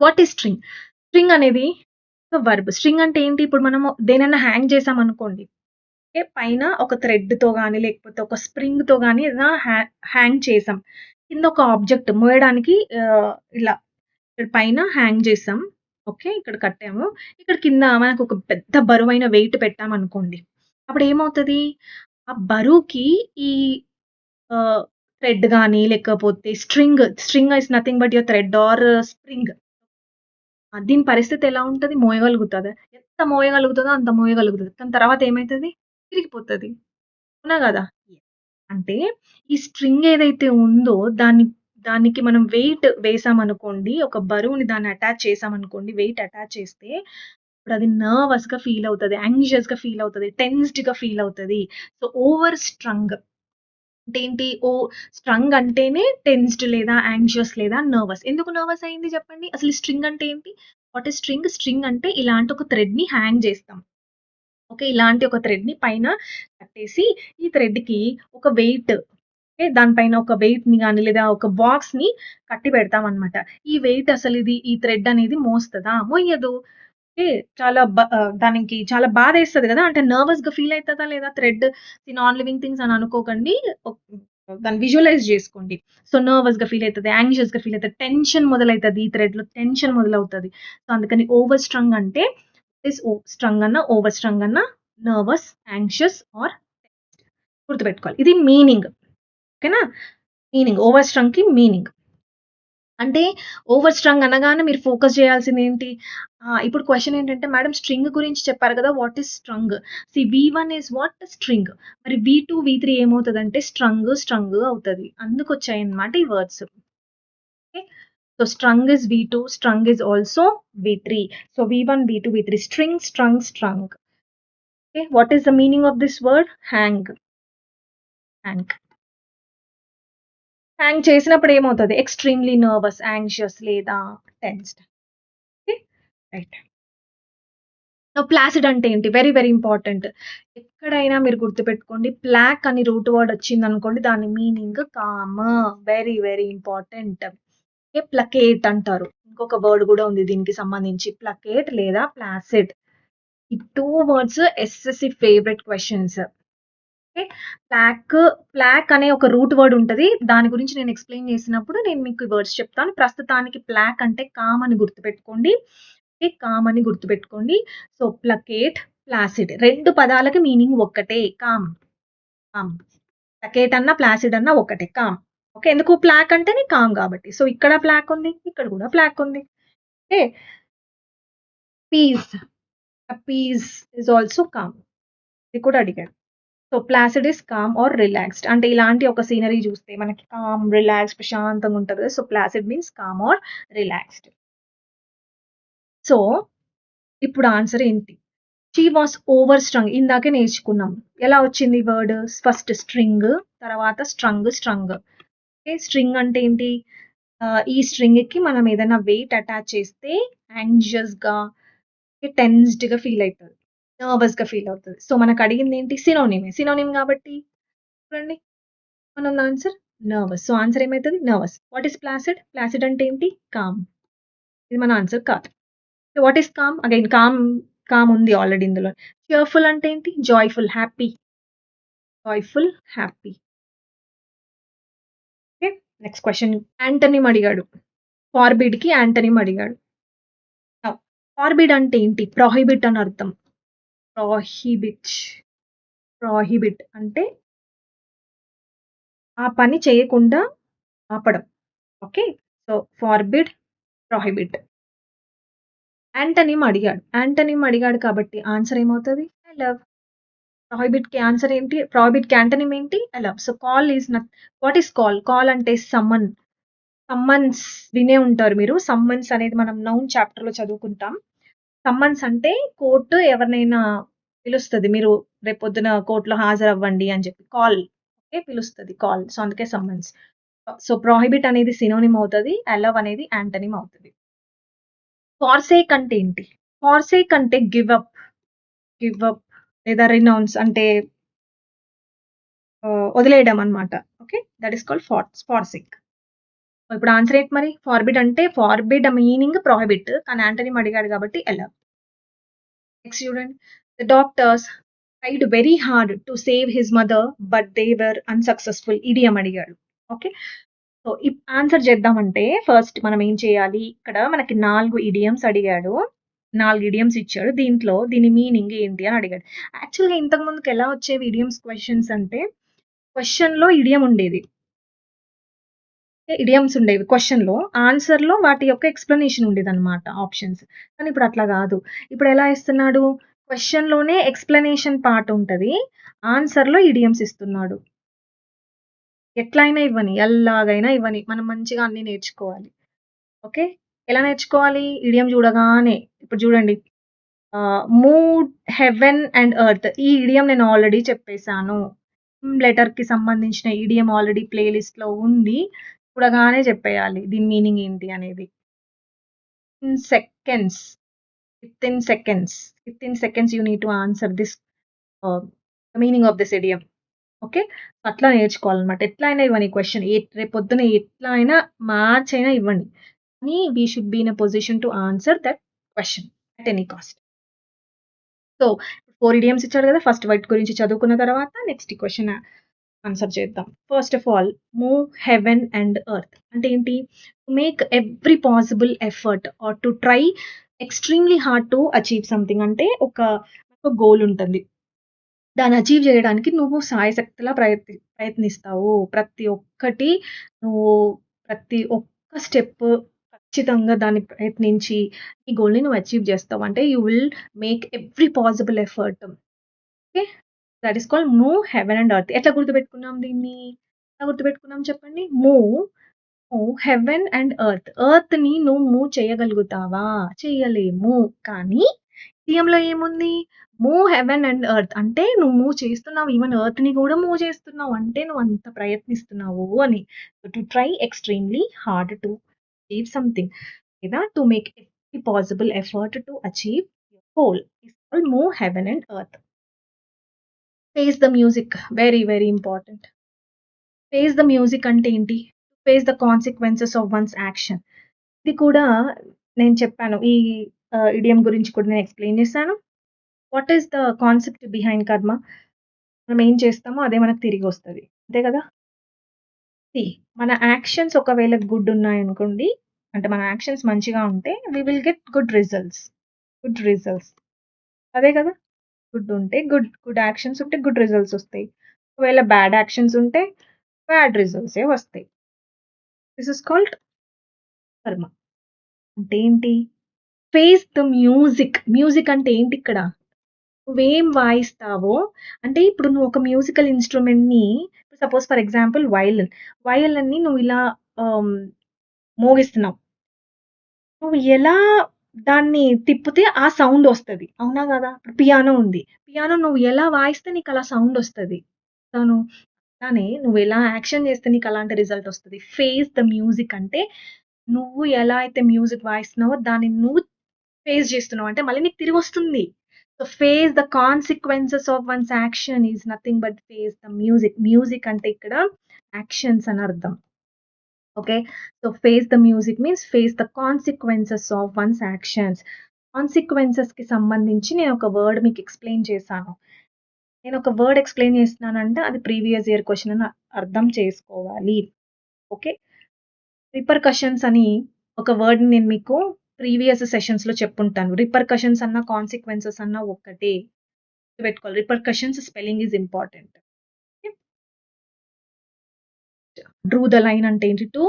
What is string? స్ట్రింగ్ అనేది ఒక వర్బ్. స్ట్రింగ్ అంటే ఏంటి? ఇప్పుడు మనము దేనైనా హ్యాంగ్ చేసామనుకోండి. ఓకే. పైన ఒక థ్రెడ్‌తో గాని, లేకపోతే ఒక స్ప్రింగ్‌తో గాని ఏదైనా హ్యాంగ్ చేసాం. కింద ఒక ఆబ్జెక్ట్ మోయడానికి ఇలా ఇక్కడ పైన హ్యాంగ్ చేసాం. ఓకే. ఇక్కడ కట్టాము. ఇక్కడ కింద మనకొక పెద్ద బరువైన వెయిట్ పెట్టామనుకోండి. అప్పుడేమవుతది? ఆ బరువుకి ఈ ఆహ్, థ్రెడ్ గాని, లేకపోతే string is nothing but your thread or spring. దీని పరిస్థితి ఎలా ఉంటది? మోయగలుగుతదా? ఎంత మోయగలుగుతదో అంత మోయగలుగుతది. కానీ తర్వాత ఏమైతది? విరిగిపోతది. అవునా గదా! అంటే ఈ స్ట్రింగ్ ఏదైతే ఉందో దానికి మనం వెయిట్ వేసామనుకోండి, ఒక బరువుని దాన్ని అటాచ్ చేసామనుకోండి, వెయిట్ అటాచ్ చేస్తే అప్పుడది నర్వస్‌గా ఫీల్ అవుతది. యాంగ్షియస్‌గా ఫీల్ అవుతది. టెన్స్డ్‌గా ఫీల్ అవుతది. సో, ఓవర్ స్ట్రంగ్ అంటే ఏంటి? స్ట్రంగ్ అంటేనే టెన్స్డ్ లేదా యాంగ్షియస్ లేదా నర్వస్. ఎందుకు నర్వస్ అయింది చెప్పండి? అసలు స్ట్రింగ్ అంటే ఏంటి? What is string? స్ట్రింగ్ అంటే ఇలాంటి ఒక థ్రెడ్‌ని హ్యాంగ్ చేస్తాం. ఓకే. ఇలాంటి ఒక థ్రెడ్‌ని పైన కట్టేసి, ఈ థ్రెడ్‌కి ఒక వెయిట్ ఓకే. దానిపైన ఒక వెయిట్‌ని గాని, లేదా ఒక బాక్స్‌ని కట్టి పెడతామనమాట. ఈ వెయిట్ అసలిది ఈ థ్రెడ్ అనేది మోస్తదా? మొయ్యదు. ఓకే. దానికి చాలా బాధేస్తది గదా! అంటే నర్వస్‌గా ఫీల్ అయితదా లేదా థ్రెడ్ నాన్ లివింగ్ థింగ్స్ అని అనుకోకండి. దాన్ని విజువలైజ్ జేసుకోండి. సో, నర్వస్‌గా ఫీల్ అయితది. యాంగ్షియస్‌గా ఫీల్ అయితది. టెన్షన్ మొదలైతది. ఈ థ్రెడ్‌లో టెన్షన్ మొదలవుతది. సో, అందుకని ఓవర్ స్ట్రంగ్ అంటే స్ట్రంగ్ అన్నా, ఓవర్ స్ట్రంగ్ అన్నా నర్వస్, యాంగ్షియస్ ఆర్ గుర్తుపెట్టుకోవాలి. ఇది మీనింగ్. ఓకేనా? మీనింగ్. ఓవర్ స్ట్రంగ్‌కి మీనింగ్. అంటే ఓవర్ స్ట్రంగ్ అనగానే మీరు ఫోకస్ చేయాల్సిందేంటి? ఇప్పుడు క్వెషన్ ఏంటంటే మేడం స్ట్రింగ్ గురించి చెప్పారు కదా! What is స్ట్రంగ్? వి1 is what? String. మరి వి2, వి3 ఏమవుతదంటే స్ట్రంగ్ అవుతది. అందుకొచ్చాయన్నమాట ఈ words. Okay. So, స్ట్రంగ్ is వి2, స్ట్రంగ్ is also వి3. So, వి1, వి2, వి3 string. Okay. What is the meaning of this word? Hang. Hang. Hang చేసినప్పుడు ఏమవుతది? ఎక్స్‌ట్రీమ్‌లీ నర్వస్, యాంగ్షియస్ లేదా tensed. Okay. Right. Now placid అంటే ఏంటి? Very very important. ఎక్కడైనా మీరు గుర్తుపెట్టుకోండి. ప్లాక్ అని root word వచ్చిందనుకోండి దాని meaning calm. Very very important. Okay. Placate అంటారు. ఇంకొక వర్డ్ గూడా ఉంది దీనికి సంబంధించి. ప్లకేట్ లేదా ప్లాసిడ్. ఈ 2 words SSC favourite questions. Okay. Plaque, plaque అనే ఒక రూట్ వర్డ్ ఉంటది. దాని గురించి నేను ఎక్స్‌ప్లెయిన్ చేసినప్పుడు నేను మీకు ఈ వర్డ్స్ చెప్తాను. ప్రస్తుతానికి ప్లాక్ అంటే కామ్ అని గుర్తుపెట్టుకోండి. ఓకే. కామ్ అని గుర్తుపెట్టుకోండి. సో, ప్లకేట్, ప్లాసిడ్ 2 పదాలకి మీనింగ్ ఒక్కటే. కామ్. ప్లకేట్ అన్నా, ప్లాసిడ్ అన్నా ఒకటే. కామ్. ఓకే. ఎందుకు ప్లాక్ అంటేనే కామ్ కాబట్టి. సో, ఇక్కడ ప్లాక్ ఉంది. ఇక్కడ కూడా ప్లాక్ ఉంది. Okay. Peace. Peace is also calm. ఇది కూడా అడిగాడు. So, placid is calm or relaxed. అంటే ఇలాంటి ఒక సీనరీ చూస్తే మనకి కామ్, రిలాక్స్ ప్రశాంతంగా ఉంటది కదా! So, placid means calm or relaxed. So, ఇప్పుడు ఆన్సర్ ఏంటి? She was over స్ట్రంగ్. ఇందాకే నేర్చుకున్నాం. ఎలా వచ్చింది వర్డ్? ఫస్ట్ స్ట్రింగ్, తర్వాత స్ట్రంగ్. ఓకే. స్ట్రింగ్ అంటే ఏంటి? ఈ స్ట్రింగ్‌కి మనం ఏదైనా వెయిట్ అటాచ్ చేస్తే యాంగ్షియస్‌గా, టెన్స్డ్‌గా ఫీల్ అయితది. నర్వస్‌గా ఫీల్ అవుతది. సో, మనకు అడిగిందేంటి? సినోనిమే. సినోనిమ్ కాబట్టి చూడండి. ఏమనుంది ఆన్సర్? నర్వస్. సో, ఆన్సర్ ఏమైతది? Nervous. What is placid? Placid అంటే ఏంటి? కామ్. ఇది మన ఆన్సర్ కాదు. What is calm? Again calm ఉంది ఆల్రెడీ ఇందులో. cheerful అంటే ఏంటి? Joyful, happy. Joyful, happy. Next question antonym అడిగాడు. ఫార్బిడ్‌కి యాంటోనిమ్ అడిగాడు. ఫార్బిడ్ అంటే ఏంటి? ప్రొహిబిట్ అని అర్థం. ప్రొహిబిట్. ప్రొహిబిట్ అంటే ఆ పని చేయకుండా ఆపడం. Okay. So, forbid, prohibit. Antonym అడిగాడు. యాంటోనిమ్ అడిగాడు కాబట్టి ఆన్సర్ ఏమవుతది? అలౌ. ప్రొహిబిట్‌కి ఆన్సర్ ఏంటి? ప్రొహిబిట్‌కి యాంటోనిమ్ ఏంటి? Allow. So, call is what is call? Call అంటే సమ్మన్. సమ్మన్స్ వినే ఉంటారు మీరు. సమ్మన్స్ అనేది మనం నౌన్ చాప్టర్‌లో చదువుకుంటాం. సమ్మన్స్ అంటే కోర్ట్ ఎవరినైనా పిలుస్తది. మీరు రేపొద్దున కోర్ట్‌లో హాజరవ్వండి అని చెప్పి. కాల్. ఓకే. పిలుస్తది కాల్. సో, అందుకే సమ్మన్స్. సో, ప్రొహిబిట్ అనేది సినోనిమ్ అవుతది. అలౌ అనేది యాంటోనిమ్ అవుతది. ఫార్సేక్ అంటే ఏంటి? ఫార్సేక్ అంటే గివ్ అప్. గివ్ అప్ లేదా రినౌన్స్ అంటే వదిలేయడం అన్నమాట. Okay. That is called forsake. ఇప్పుడు ఆన్సర్ ఏంటి మరి? ఫార్బిడ్ అంటే ఫార్బిడ్ మీనింగ్ ప్రొహిబిట్. కానీ యాంటోనిమ్ అడిగాడు కాబట్టి అలౌ. నెక్స్ట్ చూడండి. The doctors tried very hard to save his mother but they were unsuccessful. Idiom అడిగాడు. ఓకే. సో, ఆన్సర్ చేద్దామంటే ఫస్ట్ మనం ఏం చేయాలి? ఇక్కడ మనకి 4 ఇడియమ్స్ అడిగాడు. 4 ఇడియమ్స్ ఇచ్చాడు. దీంట్లో దీని మీనింగ్ ఏంటి అని అడిగాడు. యాక్చువల్‌గా ఇంతకు ముందుకు ఎలా వచ్చేవి ఇడియమ్స్ క్వెషన్స్ అంటే క్వెషన్‌లో ఇడియం ఉండేది. ఇడియమ్స్ ఉండేవి క్వెషన్‌లో. ఆన్సర్‌లో వాటి యొక్క ఎక్స్‌ప్లనేషన్ ఉండేదన్నమాట ఆప్షన్స్. కానీ ఇప్పుడు అట్లా గాదు. ఇప్పుడు ఎలా ఇస్తున్నాడు? క్వెషన్‌లోనే ఎక్స్‌ప్లనేషన్ పార్ట్ ఉంటది. ఆన్సర్‌లో ఇడియమ్స్ ఇస్తున్నాడు. ఎట్లైనా ఇవ్వని, ఎల్లాగైనా ఇవ్వని. మనం మంచిగా అన్నీ నేర్చుకోవాలి. ఓకే. ఎలా నేర్చుకోవాలి? ఇడియం చూడగానే ఇప్పుడు చూడండి. మూన్, హెవెన్ అండ్ ఎర్త్ ఈ ఇడియం నేను ఆల్రెడీ చెప్పేసాను. లెటర్‌కి సంబంధించిన ఇడియం ఆల్రెడీ ప్లే లిస్ట్‌లో ఉంది. చూడగానే చెప్పేయాలి. దీని మీనింగ్ ఏంటి అనేది. In seconds. Within seconds. Within seconds you need to answer this uh, meaning of this idiom. Okay. అట్లా నేర్చుకోవాలన్నమాట. ఎట్లా అయినా ఇవ్వని క్వెషన్. రేపొద్దున ఎట్లా అయినా మార్చైనా ఇవ్వండి. కానీ we should be in a position to answer that question at any cost. So, 4 idioms ఇచ్చాడు కదా! ఫస్ట్ వాటి గురించి చదువుకున్న తర్వాత నెక్స్ట్ క్వెషన్ ఆన్సర్ చేద్దాం. First of all move heaven and earth అంటే ఏంటి? Make every possible effort or to try extremely hard to achieve something అంటే ఒక గోల్ ఉంటుంది. దాన్ని అచీవ్ జేయడానికి నువ్వు శాయశక్తులా ప్రయత్నిస్తావు. ప్రతి ఒక్కటి నువ్వు ప్రతి ఒక్క స్టెప్ ఖచ్చితంగా దాన్ని ప్రయత్నించి ఈ గోల్‌ని నువ్వు అచీవ్ జేస్తావు. అంటే you will make every possible effort. Okay. That is called move heaven and earth. ఎట్లా గుర్తుపెట్టుకున్నాం దీన్ని? ఎలా గుర్తుపెట్టుకున్నాం చెప్పండి? Move, move heaven and earth. ఎర్త్‌ని నువ్వు మూవ్ చేయగలుగుతావా? చేయలేము. కానీ ఇడియంలో ఏముంది? మూవ్ హెవెన్ అండ్ ఎర్త్ అంటే నువ్వు మూవ్ చేస్తున్నావు. ఈవెన్ ఎర్త్‌ని కూడా మూవ్ చేస్తున్నావు. అంటే నువ్వు అంత ప్రయత్నిస్తున్నావు అని. To try extremely hard to achieve something లేదా to make every possible effort to achieve your goal is called move heaven and earth. Face the music very very important. Face the music అంటే ఏంటి? Face the consequences of one's action. ఇది కూడా నేను చెప్పాను. ఈ idiom గురించి కూడా నేను ఎక్స్‌ప్లెయిన్ చేశాను. What is the concept behind కర్మ? మనం ఏం చేస్తామో అదే మనకు తిరిగొస్తది. అంతే కదా! సీ మన యాక్షన్స్ ఒకవేళ గుడ్ ఉన్నాయనుకోండి, అంటే మన యాక్షన్స్ మంచిగా ఉంటే we will get good results. Good results. అదే కదా! గుడ్ ఉంటే గుడ్ యాక్షన్స్ ఉంటే గుడ్ రిజల్ట్స్ ఒస్తాయి. ఒకవేళ బ్యాడ్ యాక్షన్స్ ఉంటే బ్యాడ్ రిజల్ట్సే వస్తాయి. దిస్ ఈస్ కాల్డ్ కర్మ. అంటే ఏంటి? Face the music. మ్యూజిక్ అంటే ఏంటిక్కడ? నువ్వేం వాయిస్తావో అంటే ఇప్పుడు నువ్వు ఒక మ్యూజికల్ ఇన్‌స్ట్రుమెంట్‌ని సపోజ్ ఫర్ ఎగ్జాంపుల్ వయలిన్. వయలిన్‌ని నువ్వు ఇలా ఆహ్, మోగిస్తున్నావు. నువ్వు ఎలా దాన్ని తిప్పితే ఆ సౌండ్ ఒస్తది. అవునా గదా! ఇప్పుడు పియానో ఉంది. పియానో నువ్వు ఎలా వాయిస్తే నీకలా సౌండ్ ఒస్తది. తను అలానే నువ్వెలా యాక్షన్ చేస్తే నీకలాంటి రిజల్ట్ ఒస్తది. ఫేస్ ద మ్యూజిక్ అంటే నువ్వు ఎలా అయితే మ్యూజిక్ వాయిస్తున్నావో దాన్ని నువ్వు ఫేస్ చేస్తున్నావు. అంటే మళ్ళీ నీకు తిరిగొస్తుంది. So, face the consequences of one's action is nothing but face the music. Music అంటే ఇక్కడ యాక్షన్స్ అని అర్థం. Okay. So, face the music means face the consequences of one's actions. కాన్సిక్వెన్సెస్‌కి సంబంధించి నేనొక వర్డ్ మీకు ఎక్స్‌ప్లెయిన్ చేశాను. నేనొక వర్డ్ ఎక్స్‌ప్లెయిన్ చేస్తున్నానంటే అది ప్రీవియస్ ఇయర్ క్వెషన్ అని అర్థం చేసుకోవాలి. ఓకే. రిపర్కషన్స్ అని ఒక వర్డ్‌ని నేను మీకు ప్రీవియస్ సెషన్స్‌లో చెప్పుంటాను. రిపర్కషన్స్ అన్నా, కాన్సిక్వెన్సెస్ అన్నా ఒక్కటే. గుర్తుపెట్టుకోవాలి. Repercussions spelling is important. Drew the line అంటే ఏంటి? To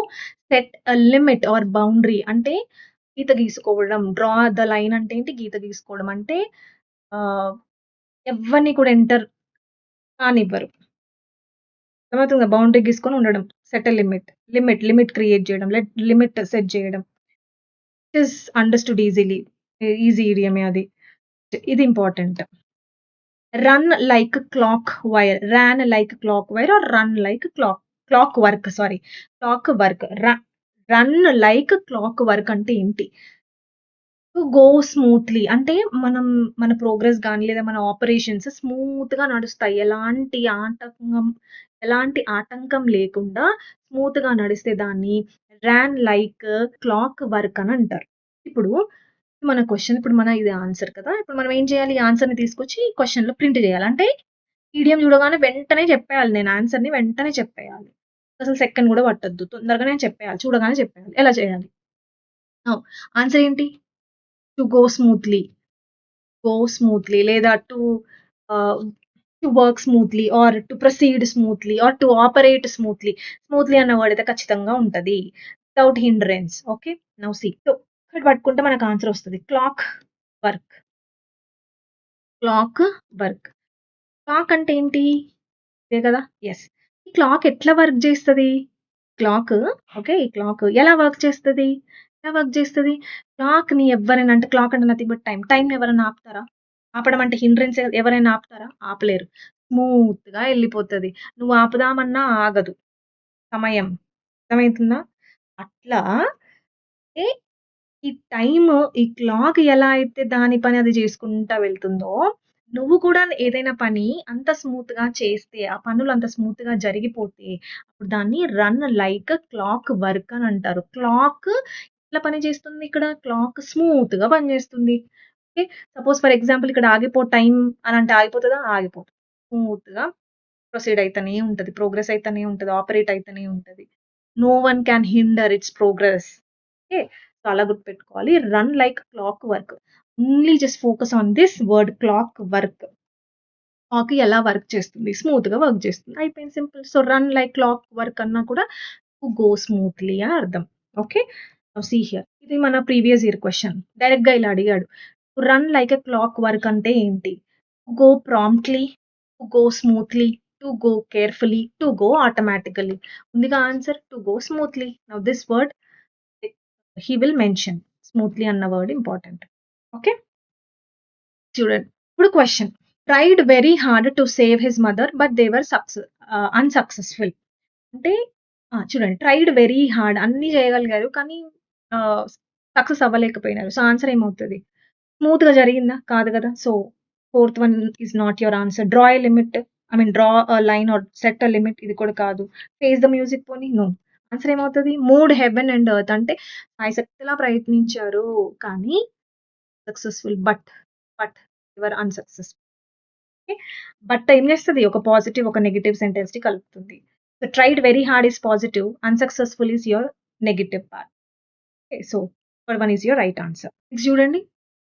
set a limit or boundary అంటే గీత గీసుకోవడం. డ్రా ద లైన్ అంటే ఏంటి? గీత గీసుకోవడం. అంటే ఆహ్, ఎవ్వరిని కూడా ఎంటర్ కానివ్వరు. అర్థమవుతుందా? బౌండరీ గీసుకొని ఉండడం. Set a limit. Limit create చేయడం. లిమిట్ సెట్ చేయడం. It is understood easily. Easy ఇడియమే అది. ఇది important. Run like clock wire. Ran like clock wire or run like clock work sorry. Clock work. Run like clock work అంటే ఏంటి? To go smoothly అంటే మన progress గాని, లేదా మన ఆపరేషన్స్ స్మూత్‌గా నడుస్తాయి. ఎలాంటి ఆటంకం లేకుండా స్మూత్‌గా నడిస్తే దాన్ని రాన్ లైక్ క్లాక్ వర్క్ అని అంటారు. ఇప్పుడు మన క్వెషన్ ఇప్పుడు ఇది ఆన్సర్ కదా! ఇప్పుడు మనం ఏం చేయాలి? ఈ ఆన్సర్‌ని తీసుకొచ్చి క్వెషన్‌లో ప్రింట్ చేయాలి. అంటే పీడీఎం చూడగానే వెంటనే చెప్పేయాలి. నేను ఆన్సర్‌ని వెంటనే చెప్పేయాలి. అసలు సెకండ్ కూడా పట్టొద్దు. తొందరగానే చెప్పేయాలి. చూడగానే చెప్పేయాలి. ఎలా చేయాలి? ఆ! ఆన్సర్ ఏంటి? To go smoothly. లేదా ah, to work smoothly or to proceed smoothly or to operate smoothly. Smoothly అన్న వర్డ్ అయితే ఖచ్చితంగా ఉంటది. Without hindrance. Okay. Now see. So, ఇక్కడ పట్టుకుంటే మనకు ఆన్సర్ వస్తది. వర్క్. Clock work. క్లాక్ అంటే ఏంటి? ఇదే కదా! యెస్. ఈ క్లాక్ ఎట్లా వర్క్ చేస్తది? Clock okay. ఈ క్లాక్ ఎలా వర్క్ చేస్తది? ఎలా వర్క్ చేస్తది? క్లాక్‌ని ఎవ్వరైనా అంటే క్లాక్ అంటే నథింగ్ బట్ టైమ్. టైమ్‌ని ఎవరైనా ఆపుతారా? ఆపడం అంటే హిండ్రెన్స్ ఎవరైనా ఆపుతారా? ఆపలేరు. స్మూత్‌గా ఎళ్ళిపోతది. నువ్వు ఆపుదామన్నా ఆగదు సమయం. అర్థమైతుందా? అట్లా ఏ ఈ టైము, ఈ క్లాక్ ఎలా అయితే దాని పని అది చేసుకుంటా వెళ్తుందో, నువ్వు కూడా ఏదైనా పని అంత స్మూత్‌గా చేస్తే, ఆ పనులు అంత స్మూత్‌గా జరిగిపోతే, అప్పుడు దాన్ని రన్ లైక్ క్లాక్ వర్క్ అని అంటారు. క్లాక్ ఎట్లా పని చేస్తుంది ఇక్కడ? క్లాక్ స్మూత్‌గా పనిచేస్తుంది. ఓకే. సపోజ్ ఫర్ ఎగ్జాంపుల్ ఇక్కడ ఆగిపో టైమ్ అనంటే ఆగిపోతదా? ఆగిపోదు. స్మూత్‌గా ప్రొసీడ్ అయితనే ఉంటది. ప్రోగ్రెస్ అయితనే ఉంటది. ఆపరేట్ అయితనే ఉంటది. No one can hinder its progress. Okay. So, అలా గుర్తుపెట్టుకోవాలి. Run like clock work. Only just focus on this word clockwork. Clock ఎలా వర్క్ చేస్తుంది? స్మూత్‌గా వర్క్ చేస్తుంది. అయిపోయింది simple. So, run like clock work అన్నా కూడా టు గో స్మూత్‌లీ అని అర్థం. ఓకే. Now see here. ఇది మన ప్రీవియస్ ఇయర్ క్వెషన్. డైరెక్ట్‌గా ఇలా అడిగాడు. Run like a clock work అంటే ఏంటి? Go promptly, to go smoothly, to go carefully, to go automatically. ఉందిగా answer to go smoothly. Now this word he will mention. Smoothly అన్న word important. Okay. చూడండి. ఇప్పుడు question. Tried very hard to save his mother but they were unsuccessful. అంటే చూడండి. Tried very hard అన్నీ చేయగలిగారు. కానీ success అవ్వలేకపోయినారు. సో, ఆన్సర్ ఏమవుతది? స్మూత్‌గా జరిగిందా? కాదు గదా! So, fourth one is not your answer. Draw a limit draw a line or set a limit ఇది కూడా కాదు. ఫేస్ ద మ్యూజిక్ పోనీ నో. ఆన్సర్ ఏమవుతది? మూడ్ హెవెన్ అండ్ ఎర్త్ అంటే సాయశక్తులా ప్రయత్నించారు. కానీ successful but your unsuccessful. Okay. But ఏం చేస్తది? ఒక పాజిటివ్, ఒక నెగెటివ్ సెంటెన్స్‌ని కలుపుతుంది. So, tried very hard is positive. Unsuccessful is your negative part. Okay. So, third one is your right answer. Next చూడండి.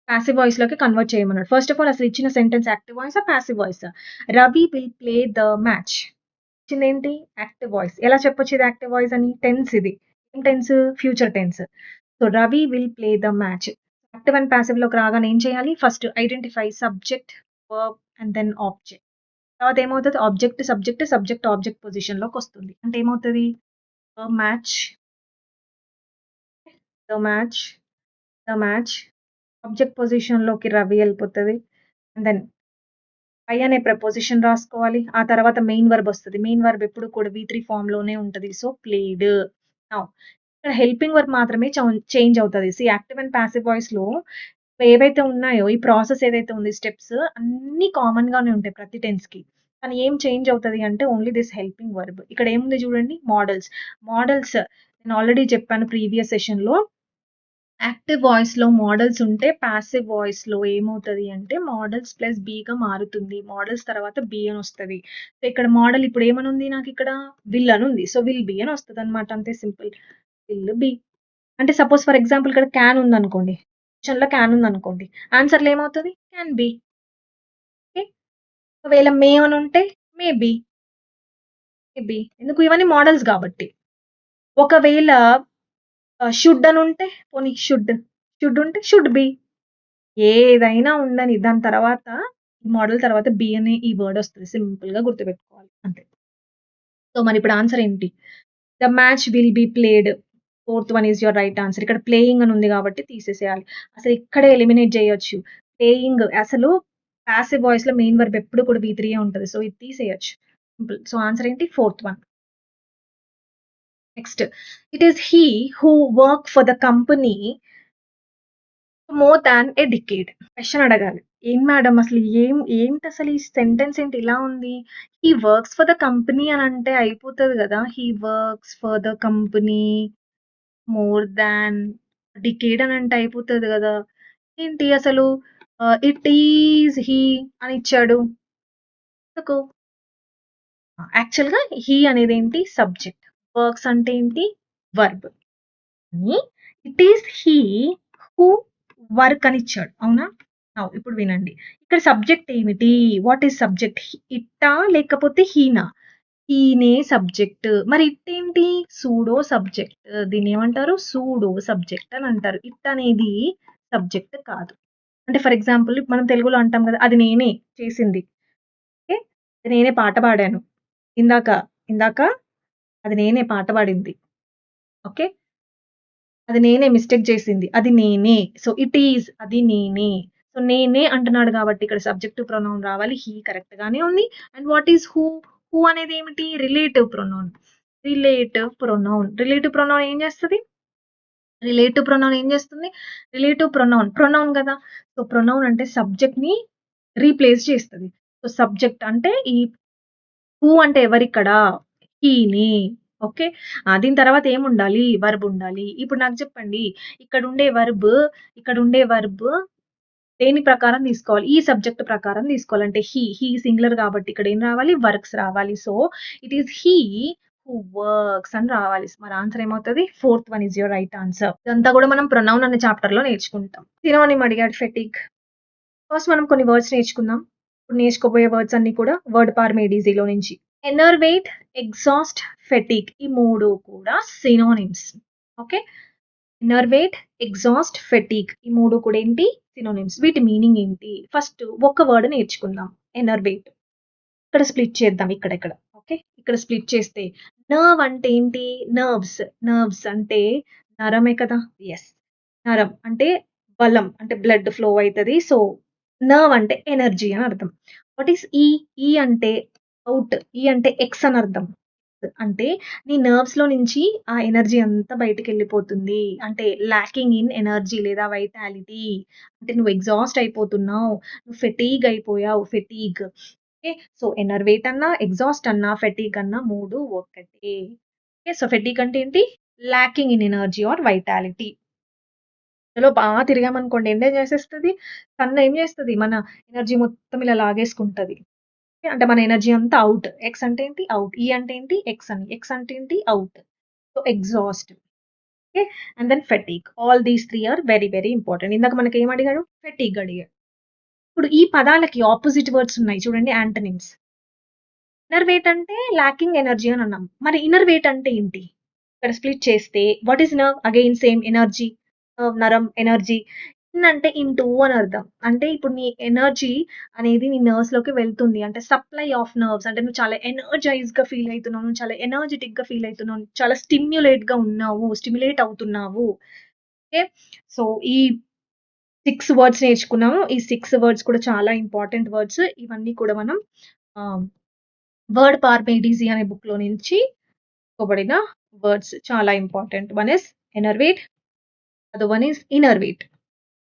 పాసివ్ వాయిస్‌లోకి కన్వర్ట్ చేయమన్నాడు. ఫస్ట్ ఆఫ్ ఆల్ అసలు ఇచ్చిన సెంటెన్స్ యాక్టివ్ వాయిసా? పాసివ్ వాయిసా? Ravi will play the match. ఇచ్చిందేంటి? Active voice. ఎలా చెప్పొచ్చు ఇది యాక్టివ్ వాయిస్ అని? టెన్స్ ఇది. ఏం tense? Future tense. So, Ravi will play the match. Active and పాసివ్‌లోకి రాగానే ఏం చేయాలి? First identify subject, verb and then object. తర్వాత ఏమవుతది? సబ్జెక్ట్, ఆబ్జెక్ట్ పొజిషన్‌లోకొస్తుంది. అంటే ఏమవుతది? Match, the match, the match. Object పొజిషన్‌లోకి రవి ఎళ్ళిపోతది. అండ్ దెన్ ఐ అనే ప్రిపోజిషన్ రాసుకోవాలి. ఆ తర్వాత మెయిన్ వర్బ్ ఒస్తది. మెయిన్ వర్బ్ ఎప్పుడు కూడా వి3 ఫార్మ్‌లోనే ఉంటది. So, played. నౌ ఇక్కడ హెల్పింగ్ వర్బ్ మాత్రమే చేంజ్ అవుతది. సీ యాక్టివ్ అండ్ పాసివ్ వాయిస్‌లో ఏవైతే ఉన్నాయో ఈ ప్రాసెస్ ఏదైతే ఉంది స్టెప్స్ అన్నీ కామన్‌గానే ఉంటాయి ప్రతి టెన్స్‌కి. కానీ ఏం చేంజ్ అవుతది అంటే ఓన్లీ దిస్ హెల్పింగ్ వర్బ్. ఇక్కడ ఏముంది చూడండి మోడల్స్ నేను ఆల్రెడీ చెప్పాను ప్రీవియస్ సెషన్‌లో యాక్టివ్ వాయిస్‌లో మోడల్స్ ఉంటే, పాసివ్ వాయిస్‌లో ఏమవుతది అంటే, మోడల్స్ ప్లస్ బీగా మారుతుంది. మోడల్స్ తర్వాత బీ అనొస్తది. సో, ఇక్కడ మోడల్ ఇప్పుడు ఏమనుంది నాకిక్కడ? విల్ అనుంది. సో, విల్ బీ అనొస్తదనమాట. అంతే సింపుల్. Will be. అంటే సపోజ్ ఫర్ ఎగ్జాంపుల్ ఇక్కడ క్యాన్ ఉందనుకోండి. క్వెషన్‌లో క్యాన్ ఉందనుకోండి. ఆన్సర్‌లో ఏమవుతది? Can be. ఓకే. ఒకవేళ మే అని ఉంటే మే బి. May be. ఎందుకు ఇవన్నీ మోడల్స్ గాబట్టి. ఒకవేళ షుడ్ అని ఉంటే పోనీ షుడ్. షుడ్ ఉంటే షుడ్ బి. ఏదైనా ఉండని దాని తర్వాత ఈ మోడల్ తర్వాత బి అనే ఈ వర్డ్ ఒస్తది. సింపుల్‌గా గుర్తుపెట్టుకోవాలి అంతే. సో, మరిప్పుడు ఆన్సర్ ఏంటి? The match will be played. Fourth one is your right answer. ఇక్కడ ప్లేయింగ్ అని ఉంది కాబట్టి తీసేసేయాలి. అసలు ఇక్కడే ఎలిమినేట్ జేయొచ్చు. ప్లేయింగ్ అసలు పాసివ్ వాయిస్‌లో మెయిన్ వర్బ్ ఎప్పుడు కూడా బి3 ఉంటది. సో, ఇది తీసేయొచ్చు. సింపుల్. సో, ఆన్సర్ ఏంటి? Fourth one. Next. It is he who work for the company more than a decade. Question అడగాలి. ఏం మేడం అసలు ఏంటసలు ఈ సెంటెన్స్ ఏంటి ఇలా ఉంది? He works for the company అని అంటే అయిపోతది గదా! He works for the company more than decade అని అంటే అయిపోతది గదా! ఏంటి అసలు ఇట్ ఈజ్ హి అని ఇచ్చాడు. ఎందుకు? యాక్చువల్‌గా హి అనేదేంటి? సబ్జెక్ట్. వర్క్స్ అంటే ఏంటి? వర్బ్. కానీ it is he who work అని ఇచ్చాడు. అవునా? ఇప్పుడు వినండి. ఇక్కడ సబ్జెక్ట్ ఏమిటి? What is subject? ఇట్టా లేకపోతే హీనా? హీనే సబ్జెక్ట్. మరి ఇట్ ఏంటి? Pseudo subject. దీన్నేమంటారు? సూడో సబ్జెక్ట్ అని అంటారు. ఇట్ అనేది సబ్జెక్ట్ కాదు. అంటే ఫర్ ఎగ్జాంపుల్ మనం తెలుగులో అంటాం కదా! అది నేనే చేసింది. ఓకే. అది నేనే పాట పాడాను. ఇందాక, ఇందాక అది నేనే పాట పాడింది. ఓకే. అది నేనే మిస్టేక్ చేసింది. అది నేనే. సో, ఇట్ ఈస్ అది నేనే. సో, నేనే అంటున్నాడు కాబట్టి ఇక్కడ సబ్జెక్టివ్ ప్రొనౌన్ రావాలి. హి కరెక్ట్ గానే ఉంది. And what is who? Who అనేది ఏమిటి? Relative pronoun. Relative pronoun. Relative pronoun ఏం చేస్తది? రిలేటివ్ ప్రొనౌన్ ఏం చేస్తుంది? Relative pronoun. ప్రొనౌన్ గదా! సో, ప్రొనౌన్ అంటే సబ్జెక్ట్‌ని రీప్లేస్ చేస్తది. సో, సబ్జెక్ట్ అంటే ఈ హూ అంటే ఎవరిక్కడ? హీనే. ఓకే. దీని తర్వాత ఏముండాలి? వర్బ్ ఉండాలి. ఇప్పుడు నాకు చెప్పండి. ఇక్కడుండే వర్బ్ దేని ప్రకారం తీసుకోవాలి? ఈ సబ్జెక్ట్ ప్రకారం తీసుకోవాలి. అంటే హి సింగులర్ కాబట్టి ఇక్కడ ఏం రావాలి? వర్క్స్ రావాలి. So, it is he who works అని రావాలి. మరి ఆన్సర్ ఏమవుతది? Fourth one is your right answer. ఇదంతా కూడా మనం ప్రొనౌన్ అనే చాప్టర్‌లో నేర్చుకుంటాం. సినోనిమ్ అడిగాడు ఫెటిగ్. ఫస్ట్ మనం కొన్ని వర్డ్స్ నేర్చుకుందాం. ఇప్పుడు నేర్చుకోబోయే వర్డ్స్ అన్నీ కూడా వర్డ్ పార్మేడిజీలో నుంచి. ఎనర్వేట్, ఎగ్జాస్ట్, ఫెటిగ్ ఈ 3 కూడా సినోనిమ్స్. ఓకే. ఎనర్వేట్, ఎగ్జాస్ట్, ఫెటిగ్ ఈ 3 కూడా ఏంటి? సినోనిమ్స్. వీటి మీనింగ్ ఏంటి? ఫస్ట్ ఒక వర్డ్ నేర్చుకుందాం. ఎనర్వేట్. ఇక్కడ స్ప్లిట్ చేద్దాం ఇక్కడిక్కడ. ఓకే. ఇక్కడ స్ప్లిట్ చేస్తే నర్వ్ అంటే ఏంటి? నర్వ్స్. నర్వ్స్ అంటే నరమే కదా! యెస్. నరం అంటే బలం. అంటే బ్లడ్ ఫ్లో అయితది. సో, నర్వ్ అంటే ఎనర్జీ అని అర్థం. వాట్ ఈస్ ఈ? ఈ అంటే ఔట్. ఈ అంటే ఎక్స్ అని అర్థం. అంటే నీ నర్వ్స్‌లో నుంచి ఆ ఎనర్జీ అంతా బయటికెళ్ళిపోతుంది. అంటే లాకింగ్ ఇన్ ఎనర్జీ లేదా వైటాలిటీ. అంటే నువ్వు ఎగ్జాస్ట్ అయిపోతున్నావు. నువ్వు ఫెటీగ్ అయిపోయావు. ఫెటీగ్. ఓకే. సో, ఎనర్వేట్ అన్నా, ఎగ్జాస్ట్ అన్నా, ఫెటీగ్ అన్నా 3 ఒకటే. ఓకే. సో, ఫెటీగ్ అంటే ఏంటి? Lacking in energy or vitality. అందులో తిరిగామనుకోండి ఎండ్ ఏం చేసేస్తది? సన్ ఏం చేస్తది? మన ఎనర్జీ మొత్తం ఇలా లాగేసుకుంటది. అంటే మన ఎనర్జీ అంతా ఔట్. ఎక్స్ అంటే ఏంటి? ఔట్. ఈ అంటే ఏంటి? ఎక్స్ అని. ఎక్స్ అంటే ఏంటి? Out. So, exhaust. Okay. And then fatigue. All these 3 are very, very important. ఇందాక మనకేం అడిగాడు? ఫెటీగ్ అడిగాడు. ఇప్పుడు ఈ పదాలకి అపోజిట్ వర్డ్స్ ఉన్నాయి చూడండి యాంటోనిమ్స్. ఇన్నర్ వెయిట్ అంటే లాకింగ్ ఎనర్జీ అని అన్నాం. మరి ఇన్నర్ వెయిట్ అంటే ఏంటి? ఇక్కడ స్ప్లిట్ చేస్తే what is nerve? Again same energy. నరం, ఎనర్జీ. ఇన్ అంటే ఇంటూ అని అర్థం. అంటే ఇప్పుడు నీ ఎనర్జీ అనేది నీ నర్వ్స్‌లోకి వెళ్తుంది. అంటే సప్లై ఆఫ్ నర్వ్స్. అంటే నువ్వు చాలా ఎనర్జైజ్డ్‌గా ఫీల్ అయితున్నావు. నువ్వు చాలా ఎనర్జిటిక్‌గా ఫీల్ అయితున్నావు. చాలా స్టిమ్యులేట్‌గా ఉన్నావు. స్టిమ్యులేట్ అవుతున్నావు. ఓకే. సో, ఈ 6 వర్డ్స్ నేర్చుకున్నాము. ఈ 6 వర్డ్స్ కూడా చాలా ఇంపార్టెంట్ వర్డ్స్. ఇవన్నీ కూడా మనం ఆహ్, వర్డ్ పార్మేడిజీ అనే బుక్‌లో నుంచి తీసుకోబడిన వర్డ్స్ చాలా important. One is enervate. Other one is innervate.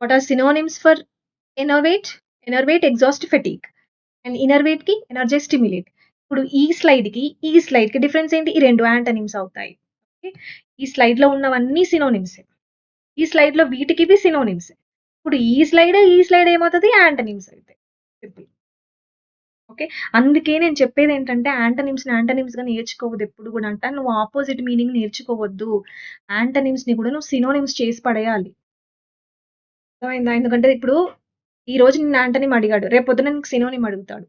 What are synonyms for enervate? Enervate, exhaust, fatigue. And ఇన్నర్వేట్‌కి ఎనర్జైజ్, స్టిమ్యులేట్. ఇప్పుడు ఈ స్లైడ్‌కి డిఫరెన్స్ ఏంటి? ఈ 2 యాంటోనిమ్స్ అవుతాయి. ఓకే. ఈ స్లైడ్‌లో ఉన్నవన్నీ సినోనిమ్సే. ఈ స్లైడ్‌లో వీటికి ఇవి సినోనిమ్సే. ఇప్పుడు ఈ స్లైడ్ ఏమవుతది? యాంటోనిమ్స్ అయితాయి. సింపుల్. ఓకే. అందుకే నేను చెప్పేదేంటంటే యాంటోనిమ్స్‌గా నేర్చుకోవద్దు ఎప్పుడు గూడా. అంటే నువ్వు అపోజిట్ మీనింగ్ నేర్చుకోవద్దు. యాంటోనిమ్స్‌ని కూడా నువ్వు సినోనిమ్స్ చేసి పడేయాలి. అర్థమైందా? ఎందుకంటే ఇప్పుడు ఈరోజు నిన్ను యాంటోనిమ్ అడిగాడు. రేపొద్దున నీకు సినోనిమ్ అడుగుతాడు.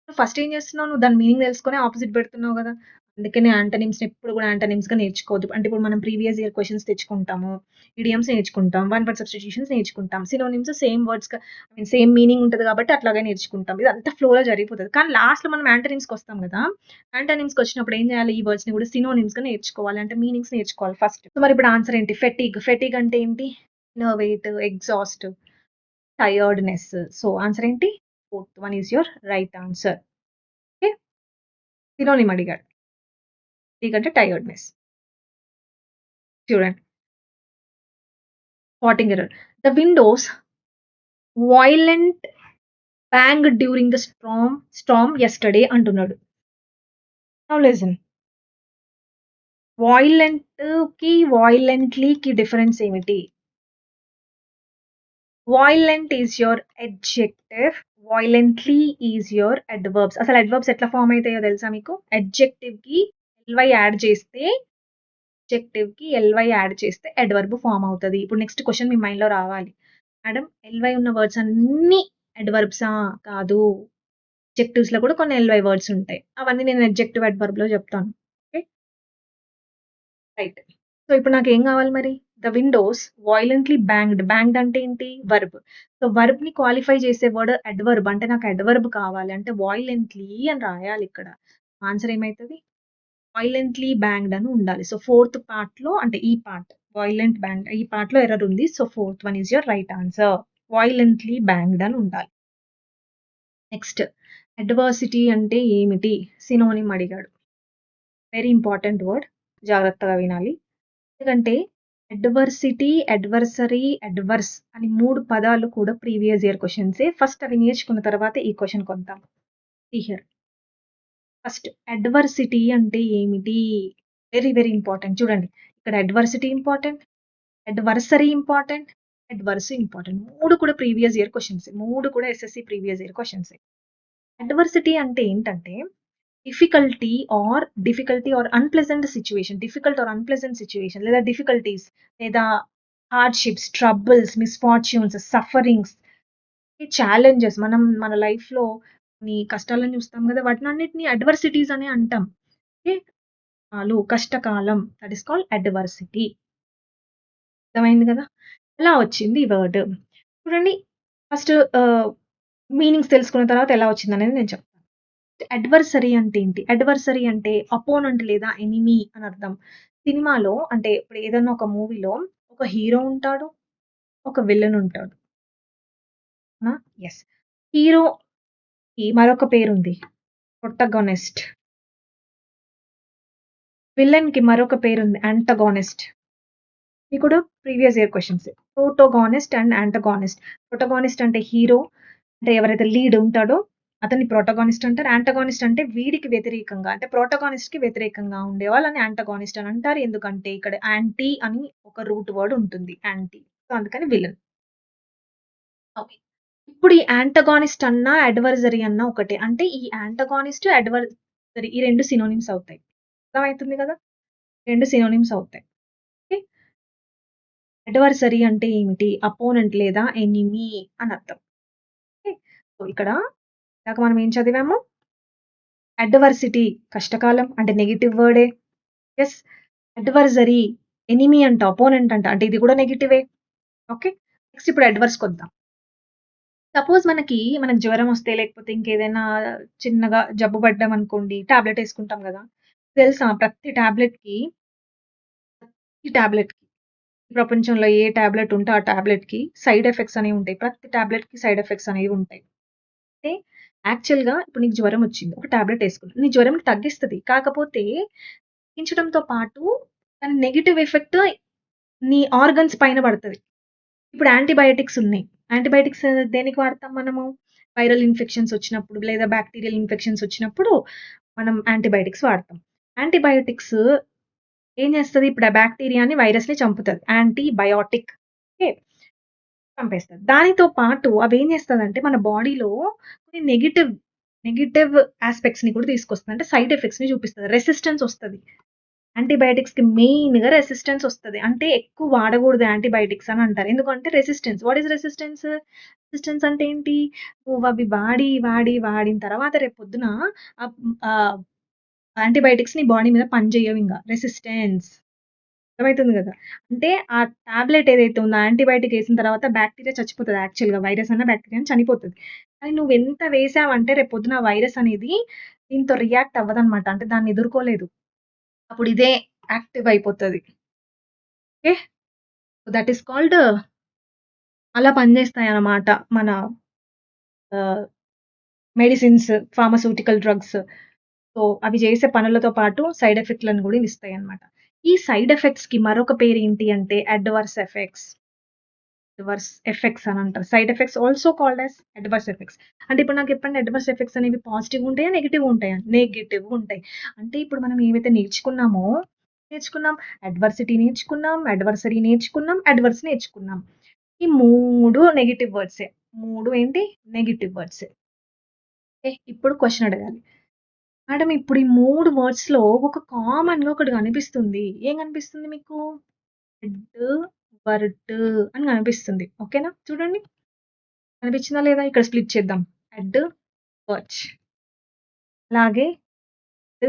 నువ్వు ఫస్ట్ ఏం చేస్తున్నావు? నువ్వు దాని మీనింగ్ తెలుసుకొని అపోజిట్ పెడుతున్నావు గదా! అందుకనే యాంటోనిమ్స్‌ని ఎప్పుడు గూడా యాంటోనిమ్స్‌గా నేర్చుకోవద్దు. అంటే ఇప్పుడు మనం ప్రీవియస్ ఇయర్ క్వెషన్స్ తెచ్చుకుంటాము. ఇడియమ్స్ నేర్చుకుంటాం. వన్ వర్డ్ సబ్స్టిట్యూషన్స్ నేర్చుకుంటాం. సినోనిమ్స్ సేమ్ వర్డ్స్‌గా ఐ మీన్ సేమ్ మీనింగ్ ఉంటది కాబట్టి అట్లాగే నేర్చుకుంటాం. ఇదంతా ఫ్లోలో జరిగిపోతది. కానీ లాస్ట్‌లో మనం యాంటోనిమ్స్‌కొస్తాం గదా! యాంటోనిమ్స్‌కొచ్చినప్పుడు ఏం చేయాలి? ఈ వర్డ్స్‌ని కూడా సినోనిమ్స్‌గా నేర్చుకోవాలి. అంటే మీనింగ్స్ నేర్చుకోవాలి ఫస్ట్. సో, మరి ఇప్పుడు ఆన్సర్ ఏంటి? ఫెటిగ్. ఫెటిగ్ అంటే ఏంటి? Innovate, exhaust, tiredness. So, answer ఏంటి? Fourth one is your right answer. Okay. Synonym అడిగాడు. ఫెటిగ్ అంటే టైర్డ్‌నెస్. చూడండి. Spotting error. The windows violent bang during the storm yesterday అంటున్నాడు. Now listen. వయలెంట్‌కి డిఫరెన్స్ ఏమిటి? Violent is your adjective. Violently is your adverbs. అసలు adverbs ఎట్లా form అయితాయో తెలుసా మీకు? ఎల్‌వై యాడ్ చేస్తే అడ్వర్బ్ ఫార్మ్ అవుతది. ఇప్పుడు నెక్స్ట్ క్వెషన్ మీ మైండ్‌లో రావాలి. మేడం ఎల్‌వై ఉన్న వర్డ్స్ అన్నీ అడ్వర్బ్సా? కాదు. అడ్జెక్టివ్స్‌లో కూడా కొన్ని ఎల్‌వై వర్డ్స్ ఉంటాయి. అవన్నీ నేను అడ్జెక్టివ్, అడ్వర్బ్‌లో చెప్తాను. ఓకే. రైట్. సో, ఇప్పుడు నాకేం కావాలి మరి? The Windows వయలెంట్‌లీ బ్యాంగ్డ్. బ్యాంగ్డ్ అంటే ఏంటి? వర్బ్. సో, వర్బ్‌ని క్వాలిఫై చేసే వర్డ్ అడ్వర్బ్. అంటే నాకు అడ్వర్బ్ కావాలి. అంటే వయలెంట్‌లీ అని రాయాలిక్కడ. ఆన్సర్ ఏమైతది? వయలెంట్‌లీ బ్యాంగ్డ్ అని ఉండాలి. సో, ఫోర్త్ పార్ట్‌లో అంటే ఈ పార్ట్ వయలెంట్ బ్యాంగ్ ఈ పార్ట్‌లో ఎర్రర్ ఉంది. So, fourth one is your right answer. Violently banged అని ఉండాలి. నెక్స్ట్ అడ్వర్సిటీ అంటే ఏమిటి? సినోనిమ్ అడిగాడు. Very important word. జాగ్రత్తగా వినాలి. ఎందుకంటే అడ్వర్సిటీ, అడ్వర్సరీ, అడ్వర్స్ అని 3 పదాలు కూడా ప్రీవియస్ ఇయర్ క్వెషన్సే. ఫస్ట్ అవి నేర్చుకున్న తర్వాత ఈ క్వెషన్‌కొద్దాం. See here. ఫస్ట్ అడ్వర్సిటీ అంటే ఏమిటి? Very, very important. చూడండి. ఇక్కడ adversity important, adversary important, adverse important. 3 కూడా ప్రీవియస్ ఇయర్ క్వెషన్సే. 3 కూడా ఎస్ఎస్‌సి ప్రీవియస్ ఇయర్ క్వెషన్సే. అడ్వర్సిటీ అంటే ఏంటంటే డిఫికల్టీ ఆర్ అన్‌ప్లెజెంట్ సిట్యుయేషన్ లేదా డిఫికల్టీస్ లేదా హార్డ్‌షిప్స్, ట్రబుల్స్, మిస్‌ఫార్చ్యూన్స్, సఫరింగ్స్, ఈ ఛాలెంజెస్ మనం మన లైఫ్‌లో కొన్ని కష్టాలను చూస్తాం గదా! వాటినన్నిటిని అడ్వర్సిటీస్ అనే అంటాం. ఓకే. కష్టకాలం దట్ ఈస్ కాల్డ్ అడ్వర్సిటీ. అర్థమైంది గదా! ఎలా వచ్చింది ఈ వర్డ్? చూడండి. ఫస్ట్ మీనింగ్స్ తెలుసుకున్న తర్వాత ఎలా వచ్చిందనేది నేను చెప్తాను. అడ్వర్సరీ అంటే ఏంటి? అడ్వర్సరీ అంటే అపోనెంట్ లేదా ఎనిమీ అని అర్థం. సినిమాలో అంటే ఇప్పుడు ఏదన్నా ఒక మూవీలో ఒక హీరో ఉంటాడు. ఒక విలన్ ఉంటాడు. అవునా? యెస్. హీరోకి మరొక పేరుంది. ప్రొటగోనిస్ట్. విలన్‌కి మరొక పేరుంది యాంటగోనిస్ట్. ఇవి కూడా ప్రీవియస్ ఇయర్ క్వెషన్సే. Protagonist and antagonist. ప్రొటగోనిస్ట్ అంటే హీరో అంటే ఎవరైతే లీడ్ ఉంటాడో అతన్ని ప్రొటగోనిస్ట్ అంటారు. యాంటగోనిస్ట్ అంటే వీడికి వ్యతిరేకంగా అంటే ప్రొటగోనిస్ట్‌కి వ్యతిరేకంగా ఉండేవాళ్ళని యాంటగోనిస్ట్ అని అంటారు. ఎందుకంటే ఇక్కడ యాంటీ అని ఒక రూట్ వర్డ్ ఉంటుంది. యాంటీ. సో, అందుకని విలన్. ఓకే. ఇప్పుడు ఈ యాంటగోనిస్ట్ అన్నా, అడ్వర్సరీ అన్నా ఒకటే. అంటే ఈ యాంటగోనిస్ట్, అడ్వర్సరీ ఈ 2 సినోనిమ్స్ అవుతాయి. అర్థమవుతుంది కదా! 2 సినోనిమ్స్ అవుతాయి. ఓకే. అడ్వర్సరీ అంటే ఏమిటి? అపోనెంట్ లేదా ఎనిమీ అని అర్థం. ఓకే. సో, ఇక్కడ ఇందాక మనం ఏం చదివాము? అడ్వర్సిటీ కష్టకాలం అంటే నెగెటివ్ వర్డే. యెస్. అడ్వర్సరీ ఎనిమీ అంట, అపోనెంట్ అంట. అంటే ఇది కూడా నెగెటివే. ఓకే. నెక్స్ట్ ఇప్పుడు అడ్వర్స్‌కొద్దాం. సపోజ్ మనకు జ్వరం వస్తే లేకపోతే ఇంకేదైనా చిన్నగా జబ్బు పడ్డామనుకోండి టాబ్లెట్ యేసుకుంటాం గదా! తెలుసా ప్రతి టాబ్లెట్‌కి ప్రపంచంలో ఏ టాబ్లెట్ ఉంటే ఆ టాబ్లెట్‌కి సైడ్ ఎఫెక్ట్స్ అనేవి ఉంటాయి. ప్రతి టాబ్లెట్‌కి సైడ్ ఎఫెక్ట్స్ అనేవి ఉంటాయి. అంటే యాక్చువల్‌గా ఇప్పుడు నీకు జ్వరం వచ్చింది. ఒక టాబ్లెట్ యేసుకున్నావు. నీ జ్వరం తగ్గిస్తది. కాకపోతే తగ్గించడంతో పాటు దాని నెగెటివ్ ఎఫెక్ట్ నీ ఆర్గన్స్ పైన పడతది. ఇప్పుడు యాంటీబయోటిక్స్ ఉన్నాయి. యాంటీబయోటిక్స్ దేనికి వాడతాం మనము? వైరల్ ఇన్ఫెక్షన్స్ వచ్చినప్పుడు లేదా బాక్టీరియల్ ఇన్ఫెక్షన్స్ వచ్చినప్పుడు మనం యాంటీబయోటిక్స్ వాడతాం. యాంటీబయోటిక్స్ ఏం చేస్తది? ఇప్పుడు ఆ బాక్టీరియాని, వైరస్‌ని చంపుతది. యాంటీబయోటిక్. ఓకే. చంపేస్తది. దానితో పాటు అవేం చేస్తదంటే మన బాడీలో కొన్ని నెగెటివ్ నెగెటివ్ ఆస్పెక్ట్స్‌ని కూడా తీసుకొస్తది. అంటే సైడ్ ఎఫెక్ట్స్‌ని చూపిస్తది. రెసిస్టెన్స్ వస్తది. యాంటీబయోటిక్స్‌కి మెయిన్‌గా రెసిస్టెన్స్ వస్తది. అంటే ఎక్కువ వాడకూడదు యాంటీబయోటిక్స్ అని అంటారు. ఎందుకంటే resistance. What is resistance? Resistance అంటే ఏంటి? నువ్వవి వాడిన తర్వాత రేపొద్దున ఆహ్, ఆహ్, యాంటీబయోటిక్స్ నీ బాడీ మీద పని చేయవింక. రెసిస్టెన్స్. అర్థమైతుంది గదా! అంటే ఆ టాబ్లెట్ ఏదైతే ఉందో యాంటీబయోటిక్ ఏసిన తర్వాత బాక్టీరియా చచ్చిపోతది యాక్చువల్‌గా. వైరస్ అన్నా, బాక్టీరియా అన్నా చనిపోతది. కానీ నువ్వెంత వేసావంటే రేపొద్దున ఆ వైరస్ అనేది దీంతో రియాక్ట్ అవ్వదనమాట. అంటే దాన్ని ఎదుర్కోలేదు. అప్పుడు ఇదే యాక్టివ్ అయిపోతది. ఓకే. దట్ ఈస్ కాల్డ్ అలా పనిచేస్తాయన్నమాట మన ఆహ్, మెడిసిన్స్, ఫార్మాస్యూటికల్ డ్రగ్స్. సో, అవి చేసే పనులతో పాటు సైడ్ ఎఫెక్ట్‌లను గూడా ఇస్తాయన్నమాట. ఈ సైడ్ ఎఫెక్ట్స్‌కి మరొక పేరేంటి అంటే అడ్వర్స్ ఎఫెక్ట్స్. అడ్వర్స్ ఎఫెక్ట్స్ అని అంటారు. Side effects also called as adverse effects. అంటే ఇప్పుడు నాకు చెప్పండి అడ్వర్స్ ఎఫెక్ట్స్ అనేవి పాజిటివ్ ఉంటాయా? నెగెటివ్ ఉంటాయా? నెగెటివ్ ఉంటాయి. అంటే ఇప్పుడు మనం ఏవైతే నేర్చుకున్నాం. అడ్వర్సిటీ నేర్చుకున్నాం, అడ్వర్సరీ నేర్చుకున్నాం, అడ్వర్స్ నేర్చుకున్నాం. ఈ 3 నెగెటివ్ వర్డ్సే. 3 ఏంటి? నెగెటివ్ వర్డ్సే. ఓకే. ఇప్పుడు క్వెషన్ అడగాలి. మేడమ్ ఇప్పుడు ఈ 3 వర్డ్స్‌లో ఒక కామన్‌గా ఒకటి కనిపిస్తుంది. ఏం కనిపిస్తుంది మీకు? హెడ్, వర్డ్ అని కనిపిస్తుంది. ఓకేనా? చూడండి. కనిపించిందా లేదా? ఇక్కడ స్ప్లిట్ చేద్దాం. Head, word. అలాగే డ్,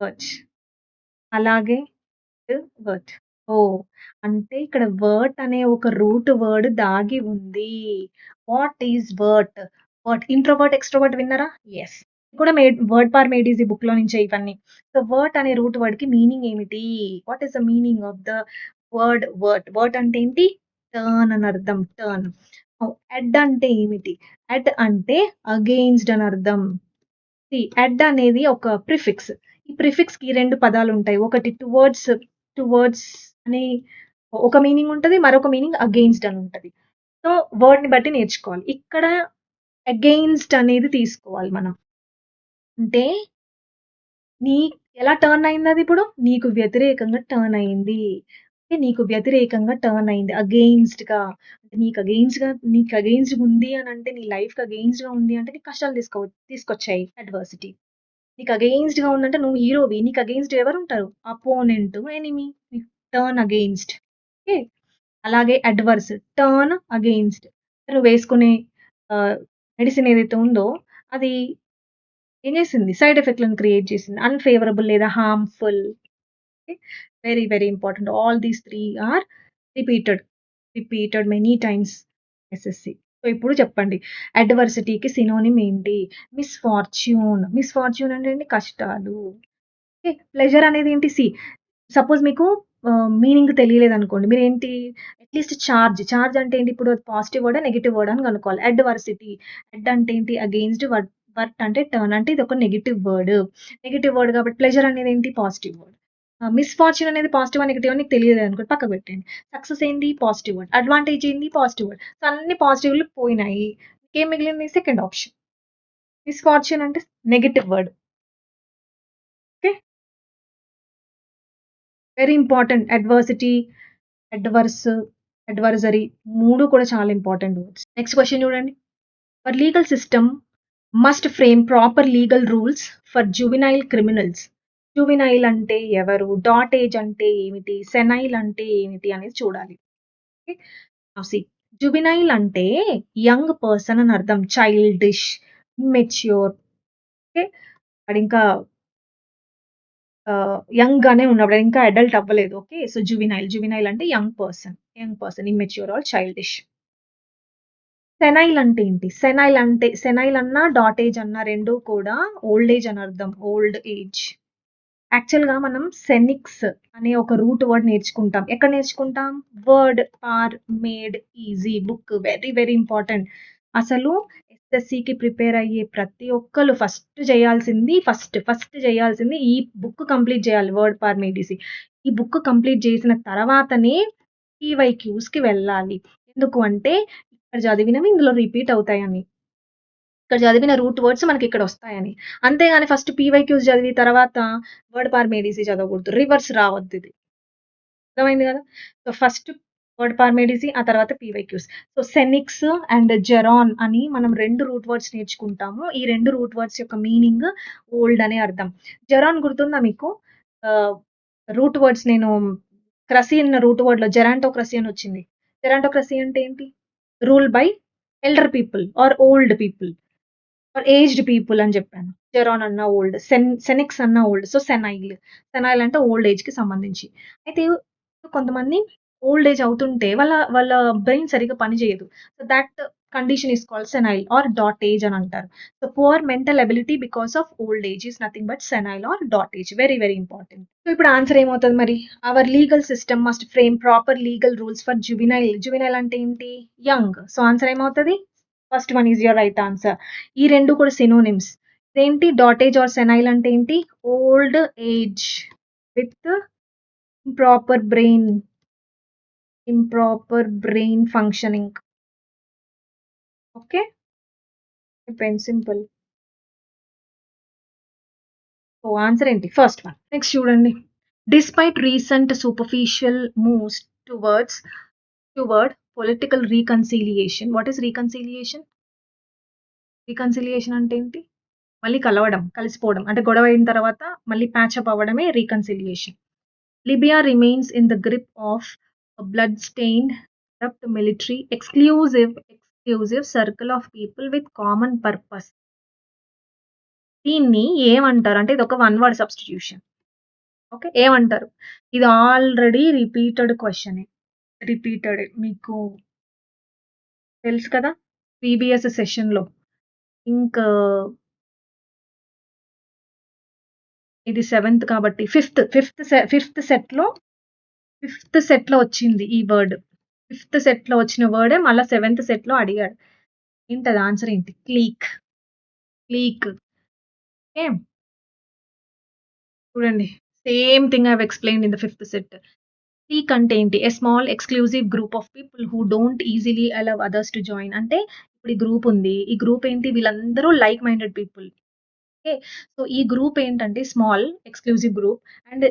వర్డ్. అలాగే డ్, వర్డ్. ఓహ్! అంటే ఇక్కడ వర్డ్ అనే ఒక రూట్ వర్డ్ దాగి ఉంది. What is word? Introvert, extrovert విన్నారా? యెస్. కూడా వర్డ్ పార్ మేడ్ ఈజీ బుక్‌లో నుంచే ఇవన్నీ. సో, వర్డ్ అనే రూట్ వర్డ్‌కి మీనింగ్ ఏమిటి? What is the meaning of the word? Word అంటే ఏంటి? టర్న్ అని అర్థం. టర్న్. ఎడ్ అంటే ఏమిటి? ఎడ్ అంటే అగెయిన్స్ట్ అని అర్థం. ఎడ్ అనేది ఒక ప్రిఫిక్స్. ఈ ప్రిఫిక్స్‌కి 2 పదాలుంటాయి. ఒకటి టువర్డ్స్ అని ఒక మీనింగ్ ఉంటది. మరొక మీనింగ్ అగెయిన్స్ట్ అని ఉంటది. సో, వర్డ్‌ని బట్టి నేర్చుకోవాలి. ఇక్కడ అగెయిన్స్ట్ అనేది తీసుకోవాలి మనం. అంటే నీ ఎలా టర్న్ అయిందదిప్పుడు? నీకు వ్యతిరేకంగా టర్న్ అయింది. ఓకే. నీకు వ్యతిరేకంగా టర్న్ అయింది. అగెయిన్స్ట్‌గా. అంటే నీకు అగెయిన్స్ట్‌గా ఉంది అనంటే నీ లైఫ్‌కి అగెయిన్స్ట్‌గా ఉంది అంటే నీకు కష్టాలు తీసుకొచ్చాయి అడ్వర్సిటీ. నీకు అగెయిన్స్ట్‌గా ఉందంటే నువ్వు హీరోవి. నీకు అగెయిన్స్ట్ ఎవరుంటారు? Opponent, enemy. Turn against. Okay. అలాగే అడ్వర్స్ టర్న్ అగెయిన్స్ట్. నువ్వేసుకునే ఆహ్, మెడిసిన్ ఏదైతే ఉందో అది ఏం చేసింది? సైడ్ ఎఫెక్ట్‌లను క్రియేట్ చేసింది. అన్‌ఫేవరబుల్ లేదా harmful. Okay. Very, very important. All these 3 are repeated. Repeated many times SSC. So, ఇప్పుడు చెప్పండి. అడ్వర్సిటీకి సినోనిమ్ ఏంటి? మిస్‌ఫార్చ్యూన్. మిస్‌ఫార్చ్యూన్ అంటే ఏంటి? కష్టాలు. ఓకే. ప్లెజర్ అనేది ఏంటి? సపోజ్ మీకు మీనింగ్ తెలియలేదనుకోండి. మీరేంటి అట్‌లీస్ట్ చార్జ్ అంటే ఏంటి? ఇప్పుడు అది పాజిటివ్ వర్డా? నెగెటివ్ వర్డా అని కనుక్కోవాలి. అడ్వర్సిటీ. అంటే ఏంటి? అగెయిన్స్ట్ వర్ట్ అంటే టర్న్ అంటే ఇదొక నెగెటివ్ వర్డ్. నెగెటివ్ వర్డ్ కాబట్టి ప్లెజర్ అనేది ఏంటి? Positive word. మిస్‌ఫార్చ్యూన్ అనేది పాజిటివా? నెగెటివా? నీకు తెలియలేదనుకోండి పక్కకు పెట్టేయండి. సక్సెస్ ఏంటి? Positive word. అడ్వాంటేజ్ ఏంటి? Positive word. సో, అన్ని పాజిటివ్‌లు పోయినాయి. ఇంకేం మిగిలింది? Second option. మిస్‌ఫార్చ్యూన్ అంటే negative word. Okay. Very important. Adverse, adversary 3 కూడా చాలా ఇంపార్టెంట్ వర్డ్స్. నెక్స్ట్ క్వెషన్ చూడండి. Hour legal system must frame proper legal rules for juvenile criminals. Juvenile అంటే ఎవరు? డాటేజ్ అంటే ఏమిటి? సెనైల్ అంటే ఏమిటి అనేది చూడాలి. ఓకే. నౌ సీ జువెనైల్ అంటే యంగ్ పర్సన్ అని అర్థం. Childish, mature. ఓకే. వాడింకా యంగ్‌గానే ఉన్నప్పుడు ఇంకా అడల్ట్ అవ్వలేదు. ఓకే. సో, జువెనైల్ అంటే young person immature or childish. Senile అంటే ఏంటి? సెనైల్ అన్నా, డాటేజ్ అన్నా 2 కూడా ఓల్డ్ ఏజ్ అని అర్థం. Old age. యాక్చువల్‌గా మనం సెనిక్స్ అనే ఒక రూట్ వర్డ్ నేర్చుకుంటాం. ఎక్కడ నేర్చుకుంటాం? వర్డ్ పార్ made easy book. Very, very important. అసలు ఎస్ఎస్‌సికి ప్రిపేర్ అయ్యే ప్రతి ఒక్కళ్ళు ఫస్ట్ చేయాల్సింది ఈ బుక్ కంప్లీట్ చేయాలి. వర్డ్ పార్ మేడ్ ఈజీ. ఈ బుక్ కంప్లీట్ చేసిన తర్వాతనే పీవైక్యూస్‌కి వెళ్ళాలి. ఎందుకు అంటే ఇక్కడ చదివినవి ఇందులో రిపీట్ అవుతాయని. ఇక్కడ చదివిన రూట్ వర్డ్స్ మనకిక్కడొస్తాయని. అంతేగాని ఫస్ట్ పీవైక్యూస్ చదివి తర్వాత వర్డ్ పార్ మేడ్ ఈజీ చదవకూడదు. రివర్స్ రావద్దిది. అర్థమైంది గదా! సో, ఫస్ట్ వర్డ్ పార్మేడిజీ ఆ తర్వాత పీవైక్యూస్. సో సెనిక్స్ అండ్ జెరాన్ అని మనం 2 రూట్ వర్డ్స్ నేర్చుకుంటాము. ఈ 2 రూట్ వర్డ్స్ యొక్క మీనింగ్ ఓల్డ్ అనే అర్థం. జెరాన్ గుర్తుందా మీకు? రూట్ వర్డ్స్ నేను క్రసీ అన్న రూట్ వర్డ్‌లో జెరాంటోక్రసీ అని వచ్చింది. జెరాంటోక్రసీ అంటే ఏంటి? Rule by elder people or old people or aged people అని చెప్పాను. జెరాన్ అన్న ఓల్డ్, సెనిక్స్ అన్న ఓల్డ్. So senile. సెనైల్ అంటే ఓల్డ్ ఏజ్‌కి సంబంధించి. అయితే కొంతమంది ఓల్డ్ ఏజ్ అవుతుంటే వాళ్ళ వాళ్ళ బ్రెయిన్ సరిగ్గా పనిచేయదు. So that condition is called senile or dotage అని అంటారు. So poor mental ability because of old age is nothing but senile or dotage. Very very important. So ఇప్పుడు answer ఏమవుతది మరి? Our legal system must frame proper legal rules for juvenile. Juvenile అంటే ఏంటి? Young. So answer ఏమవుతది? First one is your right answer. ఈ 2 కూడా synonyms. ఇదేంటి డాటేజ్ are senile అంటే ఏంటి? Old age with improper brain. Improper brain functioning. Okay. అయిపోయింది simple. So answer ఏంటి? First one. నెక్స్ట్ చూడండి. Despite recent superficial moves towards political reconciliation. What is reconciliation? Reconciliation అంటే ఏంటి? మళ్ళీ కలవడం, కలిసిపోవడం. అంటే గొడవ అయిన తర్వాత మళ్ళీ ప్యాచప్ అవ్వడమే reconciliation. Libya remains in the grip of blood stained corrupt military exclusive circle of people with common purpose. దీన్ని ఏమంటారు? అంటే ఇది ఒక వన్ వర్డ్ సబ్స్టిట్యూషన్. ఓకే. ఏమంటారు? ఇది ఆల్రెడీ రిపీటెడ్ క్వెషనే. రిపీటెడ్ మీకు తెలుసు కదా! ప్రీవియస్ సెషన్‌లో. ఇంక్ ఇది 7థ్ కాబట్టి ఫిఫ్త్ సెట్‌లో వచ్చింది ఈ వర్డ్. ఫిఫ్త్ సెట్‌లో వచ్చిన వర్డే మళ్ళా 7థ్ సెట్‌లో అడిగాడు. ఏంటది ఆన్సర్ ఏంటి? క్లీక్. క్లీక్. ఓకే. చూడండి. Same thing I have explained in the fifth set. Clique అంటే ఏంటి? A small exclusive group of people who don't easily allow others to join. అంటే ఇప్పుడు ఈ గ్రూప్ ఉంది. ఈ గ్రూప్ ఏంటి? వీళ్ళందరూ like minded people. Okay. So ఈ గ్రూప్ ఏంటంటే small exclusive group and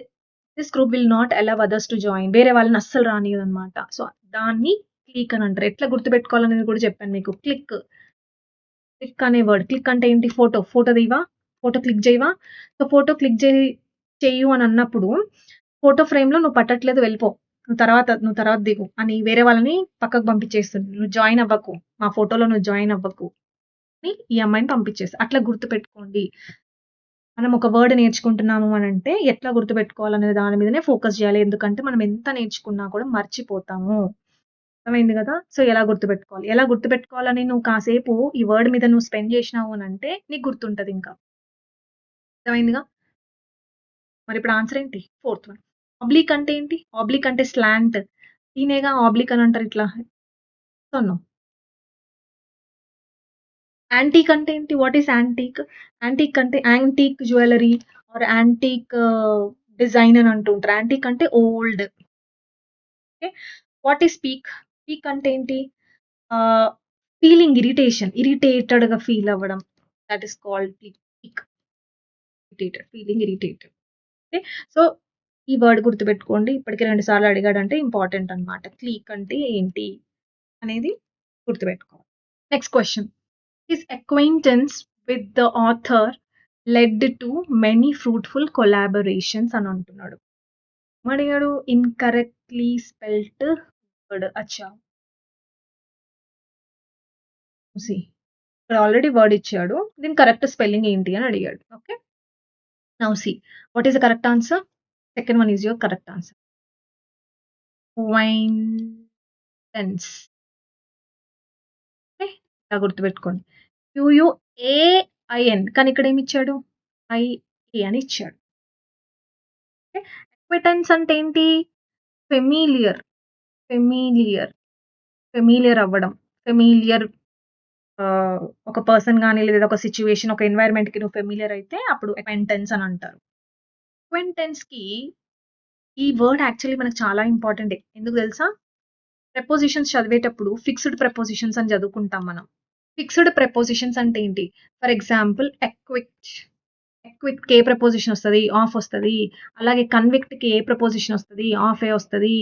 this group will not allow others to join. వేరే వాళ్ళని అస్సలు రానియదనమాట. సో దాన్ని క్లీక్ అని అంటారు. ఎట్లా గుర్తుపెట్టుకోవాలనేది కూడా చెప్పాను మీకు. క్లిక్. క్లిక్ అనే వర్డ్. క్లిక్ అంటే ఏంటి? ఫోటో. ఫోటో తీయవా? ఫోటో క్లిక్ చేయవా? సో ఫోటో క్లిక్ చెయ్యు అని అన్నప్పుడు ఫోటో ఫ్రేమ్‌లో నువ్వు పట్టట్లేదు వెళ్ళిపో. నువ్వు తర్వాత దిగు అని వేరే వాళ్ళని పక్కకు పంపించేస్తుంది. నువ్వు జాయిన్ అవ్వకు. మా ఫోటోలో నువ్వు జాయిన్ అవ్వకు అని ఈ అమ్మాయిని పంపించేస్తది. అట్లా గుర్తుపెట్టుకోండి. మనం ఒక వర్డ్ నేర్చుకుంటున్నాము అనంటే ఎట్లా గుర్తుపెట్టుకోవాలనే దాని మీదనే ఫోకస్ చేయాలి. ఎందుకంటే మనం ఎంత నేర్చుకున్నా కూడా మర్చిపోతాము. అర్థమైంది గదా! సో ఎలా గుర్తుపెట్టుకోవాలి? ఎలా గుర్తుపెట్టుకోవాలని నువ్వు కాసేపు ఈ వర్డ్ మీద నువ్వు స్పెండ్ చేసినావు అనంటే నీకు గుర్తుంటదింకా. అర్థమైందిగా? మరిప్పుడు ఆన్సర్ ఏంటి? Fourth one. ఆబ్లిక్ అంటే ఏంటి? ఆబ్లిక్ అంటే స్లాంట్. దీన్నేగా ఆబ్లిక్ అని అంటారు ఇట్లా. So, no. యాంటీక్ అంటే ఏంటి? What is antique? యాంటీక్ అంటే antique jewellery or antique design అని అంటుంటారు. యాంటీక్ అంటే old. Okay. What is pique? Pique అంటే ఏంటి? Feeling irritation. ఇరిటేటెడ్‌గా ఫీల్ అవ్వడం. That is called pique. Irritated. Feeling irritated. Okay. So, ఈ వర్డ్ గుర్తుపెట్టుకోండి. ఇప్పటికి 2 సార్లు అడిగాడంటే ఇంపార్టెంట్ అన్నమాట. క్లీక్ అంటే ఏంటి అనేది గుర్తుపెట్టుకోవాలి. Next question. His acquaintance with the author led to many fruitful collaborations అని అంటున్నాడు. ఏమడిగాడు? Incorrectly spelt word. అచ్చా! సీ. ఇక్కడ ఆల్రెడీ వర్డ్ ఇచ్చాడు. దీని కరెక్ట్ స్పెల్లింగ్ ఏంటి అని అడిగాడు. Okay. Now see. What is the correct answer? Second one is your correct answer. Quaintance. Okay. ఇలా గుర్తుపెట్టుకోండి. క్యూయూఏఐఎన్ కానీ ఇక్కడ ఏమి ఇచ్చాడు? ఐఏ అని ఇచ్చాడు. ఓకే. అక్వైటెన్స్ అంటే ఏంటి? ఫెమిలియర్. ఫెమిలియర్. ఫెమిలియర్ అవ్వడం. ఫెమిలియర్ ఒక పర్సన్ గాని లేదా ఒక సిట్యుయేషన్, ఒక ఎన్వైర్న్‌మెంట్‌కి నువ్వు ఫెమిలియర్ అయితే అప్పుడు అక్వైంటెన్స్ అని అంటారు. అక్వైంటెన్స్‌కి ఈ వర్డ్ యాక్చువల్లీ మనకు చాలా ఇంపార్టెంటే. ఎందుకు తెలుసా? ప్రిపోజిషన్స్ చదివేటప్పుడు ఫిక్స్డ్ ప్రిపోజిషన్స్ అని చదువుకుంటాం మనం. ఫిక్స్డ్ ప్రిపోజిషన్స్ అంటే ఏంటి? ఫర్ ఎగ్జాంపుల్ క్విట్‌కి ఏ ప్రపోజిషన్ వస్తది? ఆఫ్ వస్తది. అలాగే కన్విక్ట్‌కి ఏ ప్రపోజిషన్ వస్తది? ఆఫ్ ఏ వస్తది.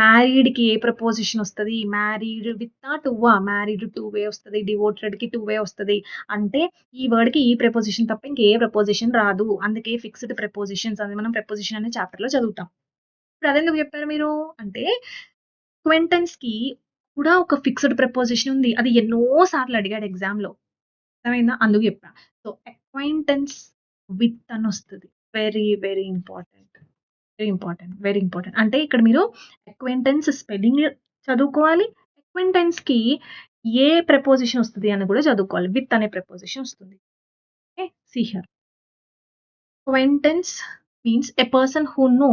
మ్యారీడ్‌కి ఏ ప్రపోజిషన్ వస్తది? మ్యారీడ్ విత్తా టువ్వా? మ్యారీడ్ టు వే వస్తది. డివోటెడ్‌కి టు వే వస్తది. అంటే ఈ వర్డ్‌కి ఈ ప్రపోజిషన్ తప్ప ఇంకే ప్రపోజిషన్ రాదు. అందుకే ఫిక్స్డ్ ప్రపోజిషన్స్ అని మనం ప్రపోజిషన్ అనే చాప్టర్‌లో చదువుతాం. ఇప్పుడు అదెందుకు చెప్పారు మీరు? అంటే అక్వెయింటెన్స్‌కి కూడా ఒక ఫిక్స్డ్ ప్రపోజిషన్ ఉంది. అది ఎన్నో సార్లు అడిగాడు ఎగ్జామ్‌లో. అర్థమైందా? అందుకు చెప్పా. సో, అక్వైంటెన్స్ విత్ అనొస్తది. Very, very important. Very important. Very important. అంటే ఇక్కడ మీరు అక్వైంటెన్స్ స్పెల్లింగ్ చదువుకోవాలి. అక్వైంటెన్స్‌కి ఏ ప్రిపోజిషన్ వస్తది అని కూడా చదువుకోవాలి. విత్ అనే ప్రిపోజిషన్ వస్తుంది. Okay. See here. Acquaintance means a person who know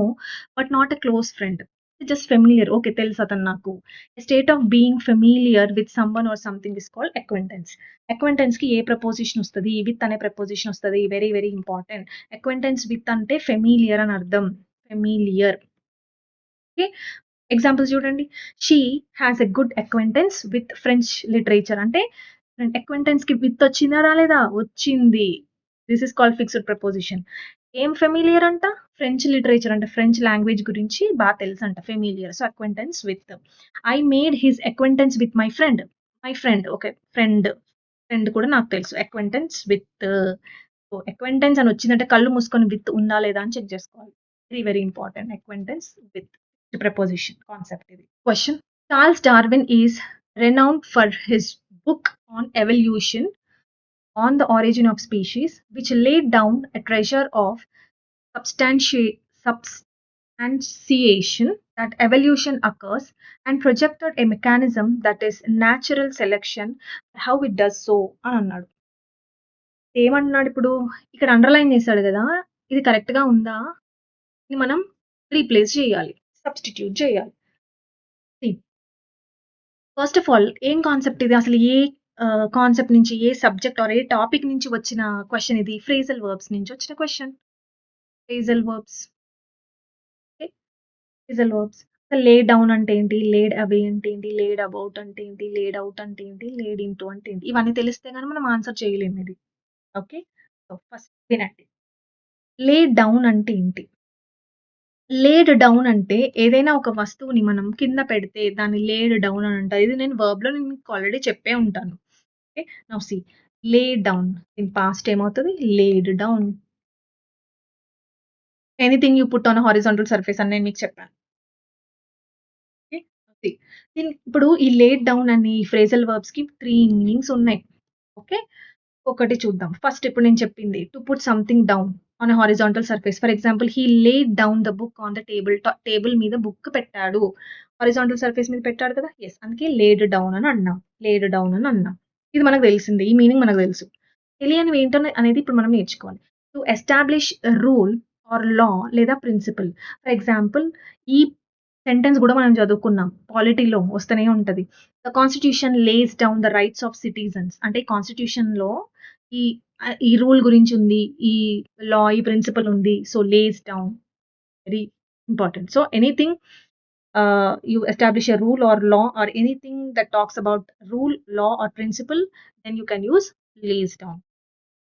but not a close friend. Just familiar. Okay. తెలుసతను నాకు. A state of being familiar with someone or something is called acquaintance. అక్వైంటెన్స్‌కి ఏ preposition వస్తది? With అనే preposition వస్తది. Very, very important. Acquaintance with అంటే familiar అని అర్థం. ఫెమిలియర్. ఓకే. ఎగ్జాంపుల్స్ చూడండి. She has a good acquaintance with French literature. అంటే అక్వైంటెన్స్‌కి విత్ వచ్చిందా? రాలేదా? వచ్చింది. This is called fixed preposition. ఏం ఫెమిలియర్ అంట? ఫ్రెంచ్ లిటరేచర్ అంట. ఫ్రెంచ్ లాంగ్వేజ్ గురించి తెలుసంట familiar. So, acquaintance with. I made his acquaintance with my friend. My friend. Okay. Friend. Friend కూడా నాకు తెలుసు. Acquaintance with. సో, అక్వైంటెన్స్ అని వచ్చిందంటే కళ్ళు మూసుకొని విత్ ఉందా లేదా అని చెక్ చేసుకోవాలి. Very, very important. Acquaintance with preposition concept ఇది. Question. Charles Darwin is renowned for his book on evolution on the origin of species, which laid down a treasure of substantiation that evolution occurs and projected a mechanism that is natural selection, how it does so అని అన్నాడు. ఏమంటున్నాడు ఇప్పుడు? ఇక్కడ underline చేశాడు గదా! ఇది కరెక్ట్‌గా ఉందా? ఇది మనం రీప్లేస్ చేయాలి. సబ్స్టిట్యూట్ చేయాలి. సీ ఫస్ట్ ఆఫ్ ఆల్ ఏం కాన్సెప్ట్ ఇది? అసలు ఏ కాన్సెప్ట్ నుంచి, ఏ సబ్జెక్ట్ ఆర్ ఏ టాపిక్ నుంచి వచ్చిన క్వెషన్ ఇది? ఫ్రేజల్ వర్బ్స్ నుంచి వచ్చిన question. Phrasal verbs. Okay. Phrasal verbs. Lay down అంటే ఏంటి? లేడ్ అవే అంటే ఏంటి? లేడ్ అబౌట్ అంటే ఏంటి? లేడ్ ఔట్ అంటే ఏంటి? లేడ్ ఇంటూ అంటే ఏంటి? ఇవన్నీ తెలిస్తే గాని మనం ఆన్సర్ చేయలేము ఇది. ఓకే. సో, ఫస్ట్ వినండి. లే డౌన్ అంటే ఏంటి? లేడ్ డౌన్ అంటే ఏదైనా ఒక వస్తువుని మనం కింద పెడితే దాన్ని లేడ్ డౌన్ అని అంటారు. ఇది నేను వర్బ్‌లో నేను మీకు ఆల్రెడీ చెప్పే ఉంటాను. Okay. Now see lay down in past ఏమవుతది? Laid down. Anything you put on a horizontal surface అని నేను మీకు చెప్పాను. ఓకే. సీ ఇప్పుడు ఈ లేడ్ డౌన్ అని ఫ్రేజల్ వర్బ్స్‌కి 3 మీనింగ్స్ ఉన్నాయి. ఓకే. ఒకటి చూద్దాం. ఫస్ట్ ఇప్పుడు నేను చెప్పింది to put something down on a horizontal surface. For example he laid down the book on the table. Table మీద బుక్ పెట్టాడు. హారిజాంటల్ సర్ఫేస్ మీద పెట్టాడు కదా! యెస్. అందుకే లేడ్ డౌన్ అని అన్నాం. లేడ్ డౌన్ అని అన్నాం. ఇది మనకు తెలిసింది. ఈ మీనింగ్ మనకు తెలుసు. తెలియనివి ఏంటని అనేది ఇప్పుడు మనం నేర్చుకోవాలి. To establish a rule or law లేదా ప్రిన్సిపల్. ఫర్ ఎగ్జాంపుల్ ఈ సెంటెన్స్ గూడా మనం చదువుకున్నాం. పాలిటీలో వస్తూనే ఉంటది. The constitution lays down the rights of citizens. అంటే కాన్స్టిట్యూషన్‌లో ఈ ఈ రూల్ గురించి ఉంది. ఈ లా, ఈ ప్రిన్సిపల్ ఉంది. So, lays down very important. So, anything you establish a rule or law or anything that talks about rule, law or principle, then you can use lays down.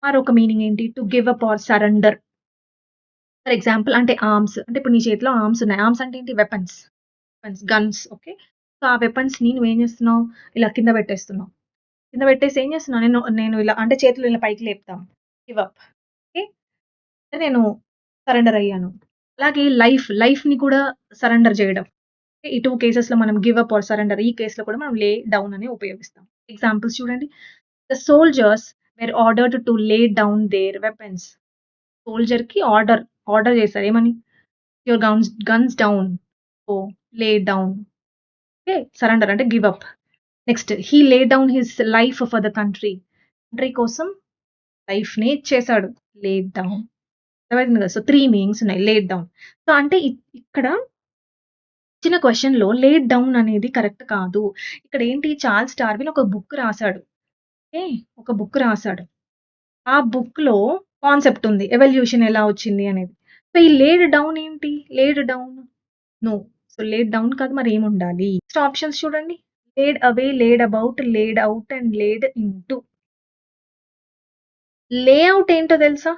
మరొక మీనింగ్ ఏంటి? To give up or surrender. For example అంటే arms. అంటే ఇప్పుడు నీ చేతిలో arms ఉన్నాయి. Arms అంటే ఏంటి? వెపన్స్. గన్స్. ఓకే. సో, ఆ వెపన్స్‌ని నువ్వేం చేస్తున్నావు? ఇలా కింద పెట్టేస్తున్నావు. కింద పెట్టేసి ఏం చేస్తున్నావు? నేను నేను ఇలా అంటే చేతులు ఇలా పైకి లేపుతాం. Give up. ఓకే. నేను సరెండర్ అయ్యాను. అలాగే లైఫ్‌ని కూడా సరెండర్ చేయడం. ఈ 2 కేసెస్‌లో మనం గివ్ అప్ ఆర్ సరెండర్. ఈ కేస్‌లో కూడా మనం లే డౌన్ అని ఉపయోగిస్తాం. ఎగ్జాంపుల్స్ చూడండి. The soldiers were ordered to lay down their weapons. సోల్జర్‌కి ఆర్డర్ చేశారు. ఏమని? Your guns down. So, lay down. Okay. Surrender అంటే give up. Next he lay down his life for the country. Country కోసం లైఫ్‌నే ఇచ్చేసాడు. Laid down. అర్థమైంది కదా! So, 3 meanings ఉన్నాయి. Laid down. సో, అంటే ఇక్కడ ఇచ్చిన క్వెషన్‌లో లేడ్ డౌన్ అనేది కరెక్ట్ కాదు. ఇక్కడ ఏంటి చార్ల్స్ డార్విన్ ఒక బుక్ రాసాడు. ఓకే. ఒక బుక్ రాసాడు. ఆ బుక్‌లో కాన్సెప్ట్ ఉంది. ఎవల్యూషన్ ఎలా వచ్చింది అనేది. సో, ఈ లేడ్ డౌన్ ఏంటి? Laid down no. So, laid down కాదు మరేముండాలి? నెక్స్ట్ ఆప్షన్స్ చూడండి. Laid away, laid about, laid out and laid into. Layout ఏంటో తెలుసా?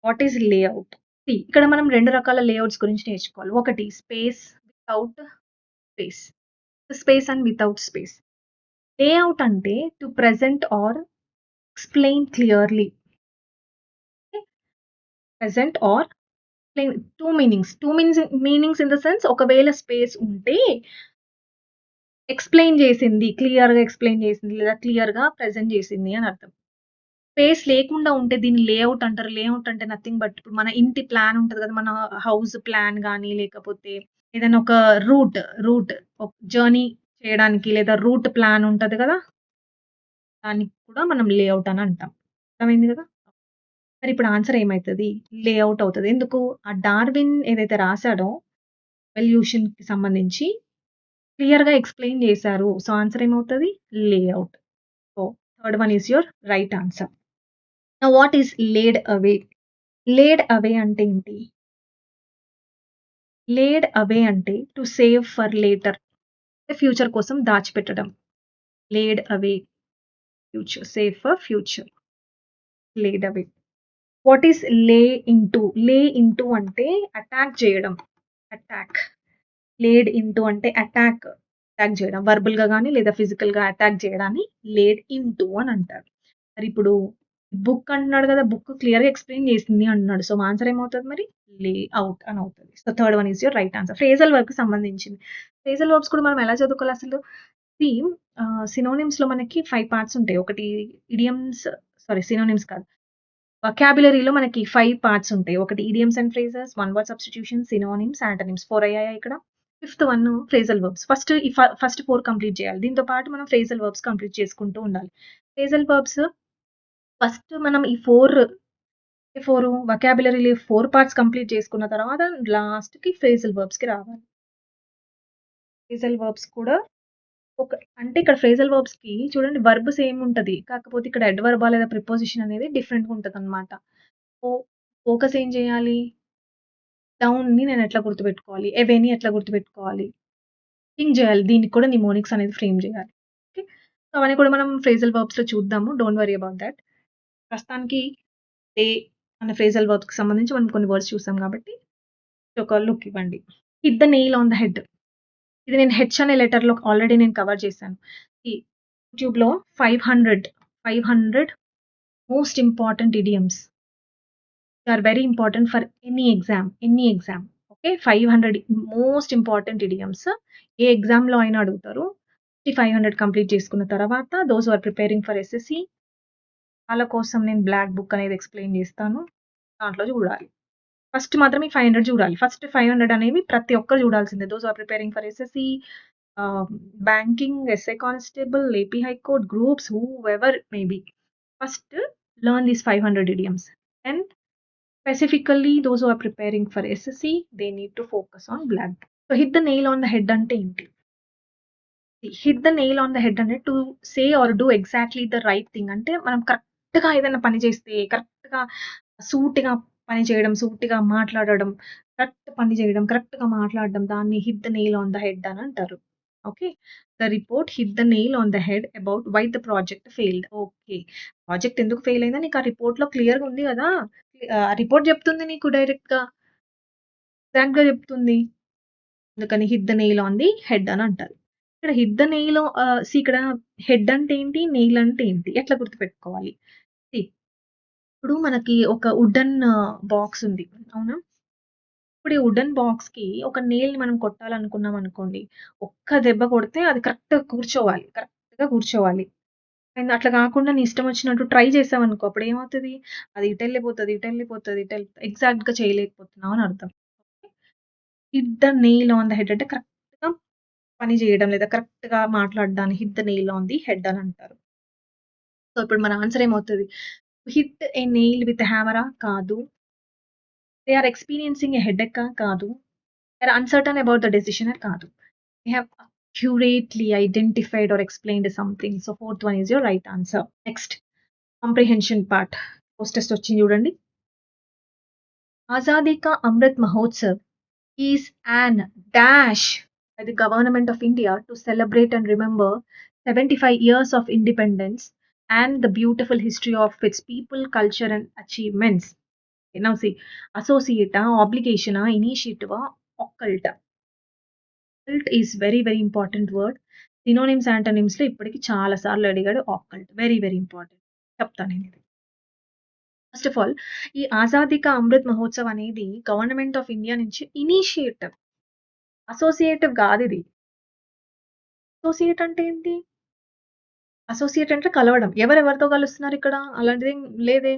What is layout? ఇక్కడ మనం 2 రకాల లేఅవుట్స్ గురించి నేర్చుకోవాలి. ఒకటి space without space. Space and without space. Layout అంటే to present or explain clearly. Present or explain 2 meanings. 2 meanings in the sense ఒకవేళ స్పేస్ ఉంటే ఎక్స్‌ప్లెయిన్ చేసింది. క్లియర్‌గా ఎక్స్‌ప్లెయిన్ చేసింది. లేదా క్లియర్‌గా ప్రెజెంట్ చేసింది అని అర్థం. స్పేస్ లేకుండా ఉంటే దీన్ని లేఅవుట్ అంటారు. లేఅవుట్ అంటే నథింగ్ బట్ ఇప్పుడు మన ఇంటి ప్లాన్ ఉంటది కదా! మన హౌస్ ప్లాన్ గాని, లేకపోతే ఏదైనా ఒక రూట్, రూట్ ఒక జర్నీ చేయడానికి లేదా రూట్ ప్లాన్ ఉంటది కదా! దానికి కూడా మనం లేఅవుట్ అని అంటాం. అర్థమైంది కదా! మరి ఇప్పుడు ఆన్సర్ ఏమైతది? లేఅవుట్ అవుతది. ఎందుకు? ఆ డార్విన్ ఏదైతే రాసాడో ఎవల్యూషన్‌కి సంబంధించి క్లియర్‌గా ఎక్స్‌ప్లెయిన్ చేశారు. సో, ఆన్సర్ ఏమవుతది? Layout. So, third one is your right answer. Now what is laid away? Laid away అంటే ఏంటి? లేడ్ అవే అంటే to save for later. Future కోసం దాచిపెట్టడం. Laid away future. Save for future. Laid away. What is lay into? Lay into అంటే attack చేయడం. Attack. Laid into అంటే attack. Attack చేయడం. వర్బల్‌గా గాని లేదా ఫిజికల్‌గా అటాక్ చేయడాన్ని లేడ్ ఇంటూ అని అంటారు. మరి ఇప్పుడు బుక్ అంటున్నాడు కదా! బుక్ క్లియర్‌గా ఎక్స్‌ప్లెయిన్ చేసింది అంటున్నాడు. సో, ఆన్సర్ ఏమవుతది మరి? లే ఔట్ అని అవుతది. So, third one is your right answer. Phrasal వర్బ్‌కి సంబంధించింది. ఫ్రేజల్ వర్బ్స్ కూడా మనం ఎలా చదువుకోవాలి అసలు? సీ సినోనిమ్స్‌లో మనకి 5 పార్ట్స్ ఉంటాయి. ఒకటి ఇడియమ్స్ సినోనిమ్స్ కాదు. వొకాబులరీలో మనకి 5 పార్ట్స్ ఉంటాయి. ఒకటి idioms and phrases, one word substitution, synonyms, antonyms 4 అయ్యాయా ఇక్కడ? Fifth one phrasal verbs. First 4 complete చేయాలి. దీంతో పాటు మనం ఫ్రేజల్ వర్బ్స్ కంప్లీట్ చేసుకుంటూ ఉండాలి. ఫ్రేజల్ వర్బ్స్ ఫస్ట్ మనం ఈ 4 వొకాబులరీలో 4 పార్ట్స్ కంప్లీట్ చేసుకున్న తర్వాత లాస్ట్‌కి ఫ్రేజల్ వర్బ్స్‌కి రావాలి. ఫ్రేజల్ వర్బ్స్ కూడా అంటే ఇక్కడ ఫ్రేజల్ వర్బ్స్‌కి చూడండి వర్బ్ సేమ్ ఉంటది. కాకపోతే ఇక్కడ అడ్వర్బా లేదా ప్రిపోజిషన్ అనేది డిఫరెంట్‌గా ఉంటదనమాట. సో, ఫోకస్ ఏం చేయాలి? డౌన్‌ని నేను ఎట్లా గుర్తుపెట్టుకోవాలి? ఎవేని ఎట్లా గుర్తుపెట్టుకోవాలి? థింక్ చేయాలి. దీనికి కూడా నిమోనిక్స్ అనేది ఫ్రేమ్ చేయాలి. ఓకే. సో, అవన్నీ కూడా మనం ఫ్రేజల్ వర్బ్స్‌లో చూద్దాము. Don't worry about that. ప్రస్తుతానికి డే అనే ఫ్రేజల్ వర్బ్స్‌కి సంబంధించి మనం కొన్ని వర్డ్స్ చూసాం కాబట్టి ఒక లుక్ ఇవ్వండి. Hit the nail on the head. ఇది నేను హెచ్ అనే లెటర్‌లో ఆల్రెడీ నేను కవర్ చేశాను. ఈ యూట్యూబ్‌లో 500 most important idioms. They are very important for any exam. Okay. 500 most important idioms. ఏ ఎగ్జామ్‌లో అయినా అడుగుతారు. ఈ 500 కంప్లీట్ చేసుకున్న తర్వాత those who are preparing for SSC వాళ్ళ కోసం నేను బ్లాక్ బుక్ అనేది ఎక్స్‌ప్లెయిన్ చేస్తాను. దాంట్లో చూడాలి. ఫస్ట్ మాత్రం ఈ 500 చూడాలి. ఫస్ట్ 500 అనేవి ప్రతి ఒక్కరు చూడాల్సిందే. Those who are preparing for SSC, banking, SI constable, AP high court, groups whoever may be. First learn these 500 idioms. Then specifically those who are preparing for SSC they need to focus on black book. So, hit the nail on the head అంటే ఏంటి? Hit the nail on the head అంటే to say or do exactly the right thing. అంటే మనం కరెక్ట్‌గా ఏదైనా పని చేస్తే, కరెక్ట్‌గా సూటిగా పని చేయడం, సూటిగా మాట్లాడడం, కరెక్ట్ పని చేయడం, కరెక్ట్‌గా మాట్లాడడం దాన్ని hit the nail on the head అని అంటారు. Okay. The report hit the nail on the head about why the project failed. Okay. Project ఎందుకు ఫెయిల్ అయిందో నీకు ఆ రిపోర్ట్‌లో క్లియర్‌గా ఉంది గదా! రిపోర్ట్ చెప్తుంది నీకు డైరెక్ట్‌గా, ఎగ్జాక్ట్‌గా చెప్తుంది. అందుకని hit the nail on the head అని అంటారు. ఇక్కడ హిట్ ద నెయిల్ ఇక్కడ హెడ్ అంటే ఏంటి? నెయిల్ అంటే ఏంటి? ఎట్లా గుర్తుపెట్టుకోవాలి? సీ ఇప్పుడు మనకి ఒక వుడెన్ బాక్స్ ఉంది. అవునా? ఇప్పుడు ఈ వుడెన్ బాక్స్‌కి ఒక నెయిల్‌ని మనం కొట్టాలనుకున్నాం అనుకోండి. ఒక్క దెబ్బ కొడితే అది కరెక్ట్‌గా కూర్చోవాలి. కరెక్ట్‌గా కూర్చోవాలి. అండ్ అట్లా కాకుండా నీ ఇష్టం వచ్చినట్టు ట్రై చేసావనుకో అప్పుడేమవుతది? అది ఎగ్జాక్ట్‌గా చేయలేకపోతున్నావు అని అర్థం. Hit the nail on the head అంటే కరెక్ట్‌గా పని చేయడం లేదా కరెక్ట్‌గా మాట్లాడడాన్ని hit the nail on the head అని అంటారు. సో, ఇప్పుడు మన ఆన్సర్ ఏమవుతది? హిట్ ఎ నెయిల్ విత్ హ్యామరా? కాదు. దే ఆర్ ఎక్స్‌పీరియన్సింగ్ ఎ హెడేకా? కాదు. They are uncertain about the డెసిషనా? కాదు. They have accurately identified or explained something. So, fourth one is your right answer. Next comprehension part. Post test వచ్చింది చూడండి. ఆజాదీ కా Amrit Mahotsav is an dash by the government of India to celebrate and remember 75 years of independence and the beautiful history of its people, culture, and achievements. Now see అసోసియేటా, ఆబ్లిగేషనా, ఇనిషియేటివా, occult. Occult is very very important word. Synonyms, యాంటోనిమ్స్‌లో ఇప్పటికి చాలా సార్లు అడిగాడు ఆక్కల్ట్. Very very important. చెప్తా నేనిది. ఫస్ట్ ఆఫ్ ఆల్ ఈ ఆజాదీ కా అమృత్ మహోత్సవ్ అనేది గవర్నమెంట్ ఆఫ్ ఇండియా నుంచి ఇనిషియేటివ్. అసోసియేటివ్ గాదిది. అసోసియేట్ అంటే ఏంటి? అసోసియేట్ అంటే కలవడం. ఎవరెవరితో కలుస్తున్నారిక్కడ? అలాంటిదేం లేదే.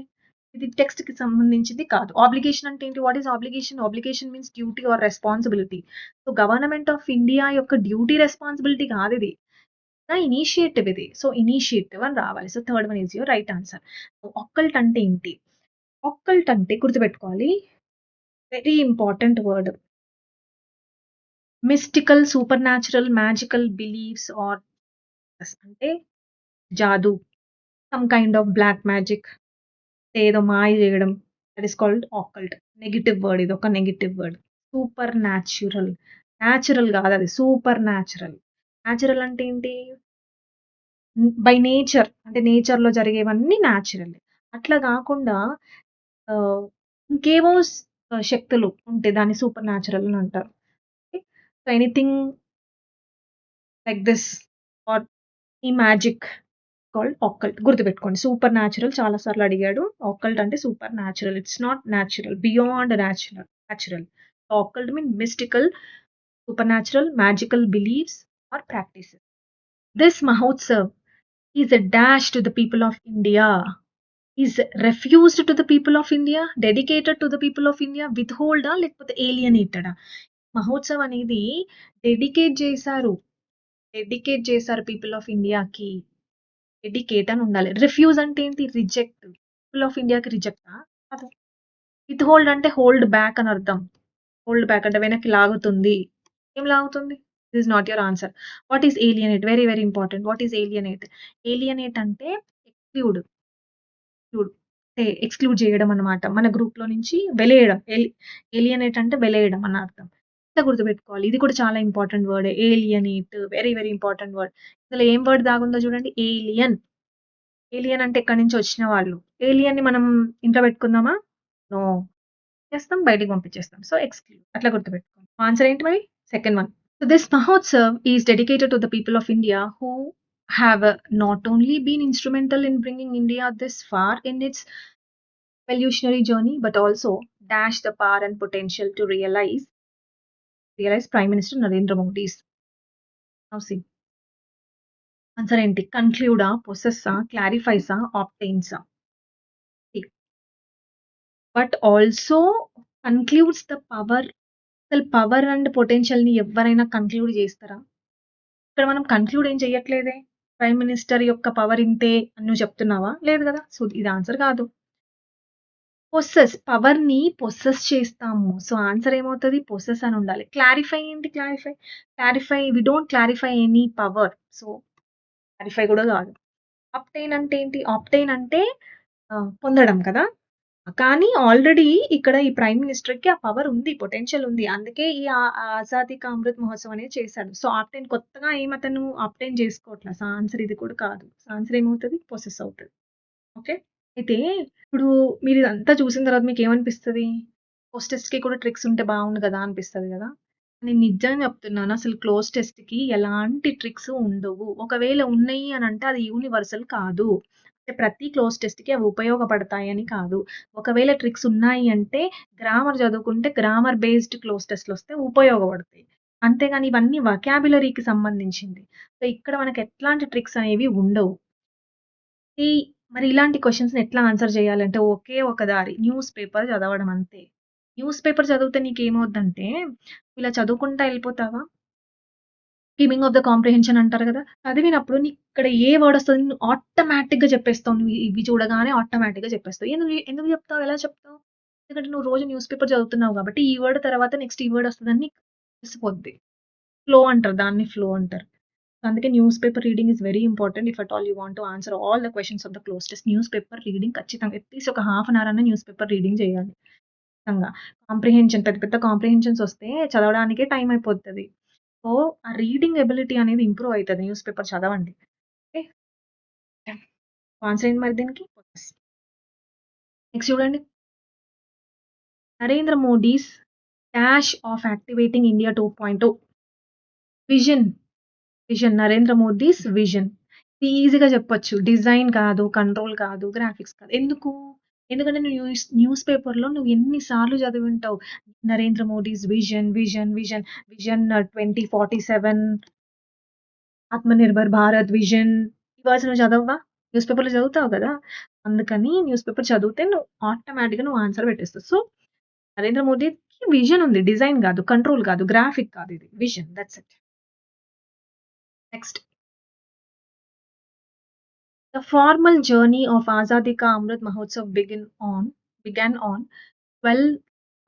ఇది టెక్స్ట్‌కి సంబంధించింది కాదు. ఆబ్లిగేషన్ అంటే ఏంటి? What is obligation? Obligation means duty or responsibility. So, government of India యొక్క డ్యూటీ రెస్పాన్సిబిలిటీ కాదిది. ఇనిషియేటివ్ ఇది. సో, ఇనిషియేటివ్ అని రావాలి. So, third one is your right answer. Occult అంటే ఏంటి? ఆక్కల్ట్ అంటే గుర్తుపెట్టుకోవాలి. Very important word. Mystical, supernatural, magical beliefs or అంటే జాదూ, some kind of black magic. ఏదో మాయ జేయడం. That is called occult. Negative word ఇదొక negative word. Supernatural. Natural గాదది. Supernatural. Natural అంటే ఏంటి? బై నేచర్ అంటే నేచర్‌లో జరిగేవన్నీ న్యాచురల్. అట్లా గాకుండా ఆహ్, ఇంకేవో శక్తులు ఉంటే దాన్ని సూపర్ న్యాచురల్ అని అంటారు. Okay. So, anything like this or ఈ మ్యాజిక్ కాల్డ్ ఆక్కల్ట్. గుర్తుపెట్టుకోండి. సూపర్ న్యాచురల్ చాలా సార్లు అడిగాడు. ఆక్కల్ట్ అంటే supernatural. It's not natural. Beyond natural. Occult mean mystical, supernatural, magical beliefs or practices. This Mahotsav is a dash to the people of India, is refused to the people of India, dedicated to the people of India, withhold లేకపోతే alienated. Mahotsav అనేది dedicate చేశారు. Dedicate చేశారు people of ఇండియాకి. Dedicate అని ఉండాలి. Refuse అంటే ఏంటి? Reject. People of ఇండియాకి రిజెక్టా? కాదు. విత్‌హోల్డ్ అంటే హోల్డ్ బ్యాక్ అని అర్థం. హోల్డ్ బ్యాక్ అంటే వెనక్కి లాగుతుంది. ఏం లాగుతుంది? This is not your answer. What is alienate? Very very important. What is alienate? Alienate అంటే ఎక్స్‌క్లూడ్. ఎక్స్‌క్లూడ్. ఎక్స్‌క్లూడ్ చేయడం అన్నమాట. మన గ్రూప్‌లో నుంచి వెలేయడం. ఏలియనేట్ అంటే వెలేయడం అని అర్థం. ఇంత గుర్తుపెట్టుకోవాలి. ఇది కూడా చాలా ఇంపార్టెంట్ వర్డే. Alienate very very important word. ఇందులో ఏం వర్డ్ దాగుందో చూడండి. ఏలియన్. ఏలియన్ అంటే ఎక్కడి నుంచి వచ్చిన వాళ్ళు. ఏలియన్‌ని మనం ఇంట్లో పెట్టుకుందామా? నో. చేస్తాం బయటికి పంపించేస్తాం. సో, ఎక్స్‌క్లూడ్ అట్లా గుర్తుపెట్టుకోండి. ఆన్సర్ ఏంటి మరి? Second one. So this Mahotsav is dedicated to the people of India who have not only been instrumental in bringing India this far in its evolutionary journey, but also dash the power and potential to realize Prime Minister Narendra Modi's. Now see, answer enti? Conclude, possess, clarifies, obtains. But also concludes the power. అసలు power and పొటెన్షియల్‌ని ఎవ్వరైనా conclude చేస్తారా? ఇక్కడ మనం conclude ఏం చేయట్లేదే. Prime minister యొక్క power ఇంతే అని నువ్వు చెప్తున్నావా? లేదు గదా! సో, ఇది ఆన్సర్ కాదు. పవర్‌ని పొసెస్ చేస్తాము. సో, ఆన్సర్ ఏమవుతది? పొసెస్ అని ఉండాలి. క్లారిఫై ఏంటి clarify? We don't clarify any power. So, clarify కూడా కాదు. ఆబ్టైన్ అంటే ఏంటి? ఆబ్టైన్ అంటే పొందడం కదా! కానీ ఆల్రెడీ ఇక్కడ ఈ ప్రైమ్ మినిస్టర్‌కి ఆ పవర్ ఉంది. పొటెన్షియల్ ఉంది. అందుకే ఈ ఆజాదీ కా అమృత్ మహోత్సవ్ అనేది చేశాడు. సో, ఆబ్టైన్ కొత్తగా అతను ఆబ్టైన్ చేసుకోవట్ల. సో, ఆన్సర్ ఇది కూడా కాదు. సో, ఆన్సర్ ఏమవుతది? పొసెస్ అవుతది. ఓకే. అయితే ఇప్పుడు మీరు ఇదంతా చూసిన తర్వాత మీకేమనిపిస్తది? పోస్ట్ టెస్ట్‌కి కూడా ట్రిక్స్ ఉంటే బాగుండు కదా! అనిపిస్తది కదా! నేను నిజంగా చెప్తున్నాను. అసలు క్లోజ్ టెస్ట్‌కి ఎలాంటి ట్రిక్స్ ఉండవు. ఒకవేళ ఉన్నాయి అనంటే అది యూనివర్సల్ కాదు. అంటే ప్రతి క్లోజ్ టెస్ట్‌కి అవి ఉపయోగపడతాయని కాదు. ఒకవేళ ట్రిక్స్ ఉన్నాయి అంటే గ్రామర్ చదువుకుంటే గ్రామర్ బేస్డ్ క్లోజ్ టెస్ట్‌లొస్తే ఉపయోగపడతాయి. అంతేగాని ఇవన్నీ వొకాబులరీకి సంబంధించింది. సో, ఇక్కడ మనకు ఎట్లాంటి ట్రిక్స్ అనేవి ఉండవు. ఈ మరి ఇలాంటి క్వెషన్స్‌ని ఎట్లా ఆన్సర్ చేయాలంటే ఒకే ఒక దారి న్యూస్ పేపర్ చదవడం అంతే. న్యూస్ పేపర్ చదివితే నీకేమవుద్దంటే ఇలా చదువుకుంటా ఎళ్ళిపోతావా? స్కిమ్మింగ్ ఆఫ్ ద కాంప్రిహెన్షన్ అంటారు గదా! చదివినప్పుడు నీకిక్కడ ఏ వర్డ్ వస్తది నువ్వు ఆటోమేటిక్‌గా చెప్పేస్తావు. నువ్వు ఇవి చూడగానే ఆటోమేటిక్‌గా చెప్పేస్తావు. ఎందుకు చెప్తావు? ఎలా చెప్తావు? ఎందుకంటే నువ్వు రోజు న్యూస్ పేపర్ చదువుతున్నావు కాబట్టి ఈ వర్డ్ తర్వాత నెక్స్ట్ ఈ వర్డ్ వస్తదని నీకు తెలిసిపోద్ది. ఫ్లో అంటారు. దాన్ని ఫ్లో అంటారు. అందుకే news paper reading is very important if at all you want to answer all the questions of the cloze test. News paper reading ఖచ్చితంగా అట్‌లీస్ట్ ఒక హాఫ్ అన్ అవర్ అన్నా న్యూస్ పేపర్ రీడింగ్ చేయాలి. ఖచ్చితంగా. Comprehension పెద్ద పెద్ద comprehensions వస్తే చదవడానికే time అయిపోతది. So, ఆ రీడింగ్ ఎబిలిటీ అనేది ఇంప్రూవ్ అయితది. న్యూస్ పేపర్ చదవండి. ఓకే. ఆన్సర్ ఏంటి మరి దీనికి? నెక్స్ట్ చూడండి. Narendra Modi's dash of activating India 2.0 vision. Narendra Modi's vision. ఇది ఈజీగా చెప్పొచ్చు. డిజైన్ కాదు, కంట్రోల్ కాదు, గ్రాఫిక్స్ కాదు. ఎందుకు? ఎందుకంటే నువ్వు న్యూస్ పేపర్‌లో నువ్వు ఎన్ని సార్లు చదివుంటావు. Narendra Modi's vision, vision, vision, vision 2047 Atmanirbhar Bharat vision. ఈ వర్డ్స్ నువ్వు చదవవా? న్యూస్ పేపర్‌లో చదువుతావు కదా! అందుకని న్యూస్ పేపర్ చదివితే నువ్వు ఆటోమేటిక్‌గా నువ్వు ఆన్సర్ పెట్టేస్తావు. సో, నరేంద్ర మోదీకి విజన్ ఉంది. డిజైన్ కాదు, కంట్రోల్ కాదు, గ్రాఫిక్ కాదు ఇది. Vision that's it. Next. The formal journey of Azadi Ka Amrit Mahotsav began on 12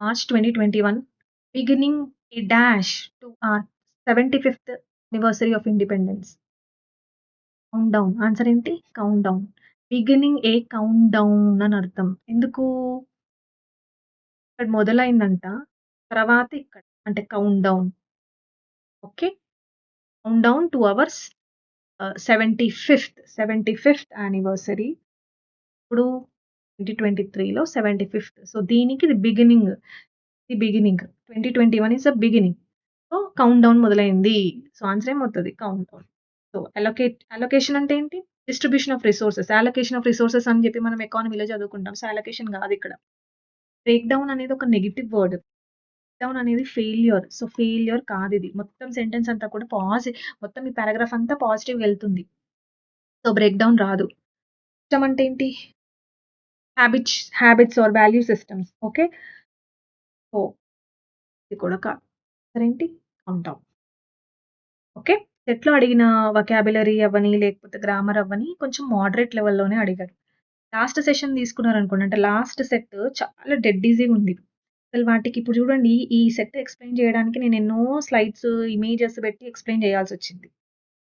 March 2021, beginning a dash to our 75th anniversary of independence. Count down. Answer ఏంటి? Count down. Beginning ఏ count down అని అర్థం. ఎందుకు? ఇక్కడ మొదలైందంట. తర్వాత ఇక్కడ అంటే count down. Okay. Count down to ours 75th anniversary. ఇప్పుడు 2023లో 75th. సో, దీనికి ఇది beginning. 2021 is the beginning. So, count down మొదలైంది. సో, ఆన్సర్ ఏమవుతది? Count down. సో, అలొకేషన్ అంటే ఏంటి? Distribution of resources. Allocation of resources అని చెప్పి మనం ఎకానమీలో చదువుకుంటాం. సో, అలొకేషన్ కాదిక్కడ. బ్రేక్ డౌన్ అనేది ఒక నెగెటివ్ వర్డ్. డౌన్ అనేది ఫెయిల్యూర్. సో, ఫెయిల్యూర్ కాదిది. మొత్తం సెంటెన్స్ అంతా కూడా మొత్తం ఈ పారాగ్రాఫ్ అంతా పాజిటివ్‌గా వెళ్తుంది. సో, బ్రేక్ డౌన్ రాదు. సిస్టమ్ అంటే ఏంటి? Habits or value systems. Okay. So, ఇది కూడా కాదు. ఆన్సర్ ఏంటి? Count down. ఓకే. సెట్‌లో అడిగిన వొకాబులరీ అవ్వని, లేకపోతే గ్రామర్ అవ్వని కొంచెం మోడరేట్ లెవెల్‌లోనే అడిగాడు. లాస్ట్ సెషన్ తీసుకున్నారనుకోండి. అంటే లాస్ట్ సెట్ చాలా డెడ్ ఈజీగా ఉంది. అసలు వాటికి ఇప్పుడు చూడండి ఈ సెట్ ఎక్స్‌ప్లెయిన్ చేయడానికి నేను ఎన్నో స్లైడ్స్, ఇమేజెస్ పెట్టి ఎక్స్‌ప్లెయిన్ చేయాల్సొచ్చింది.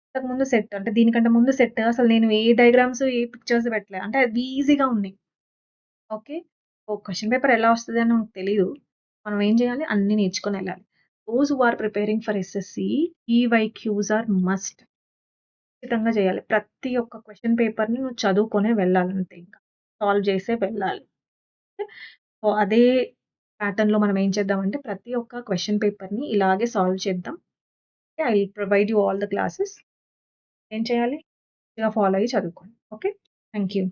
ఇంతకుముందు సెట్ అంటే దీనికంటే ముందు సెట్ అసలు నేను ఏ డయాగ్రామ్స్, ఏ పిక్చర్స్ పెట్టలే. అంటే అవి ఈజీగా ఉన్నాయి. ఓకే. క్వెషన్ పేపర్ ఎలా వస్తదని మనకు తెలీదు. మనం ఏం చేయాలి? అన్నీ నేర్చుకొనెళ్ళాలి. Those who are preparing for SSC PYQs are must. ఖచ్చితంగా చేయాలి. ప్రతి ఒక్క క్వెషన్ పేపర్‌ని నువ్వు చదువుకొనే వెళ్ళాలి అంతే ఇంకా. సాల్వ్ చేసే వెళ్ళాలి. ఓకే. సో, అదే ప్యాటర్న్‌లో మనం ఏం చేద్దామంటే ప్రతి ఒక్క క్వెషన్ పేపర్‌ని ఇలాగే సాల్వ్ చేద్దాం. I will provide you all the classes. ఏం చేయాలి? ఇలా ఫాలో అయ్యి చదువుకోండి. ఓకే. Thank you.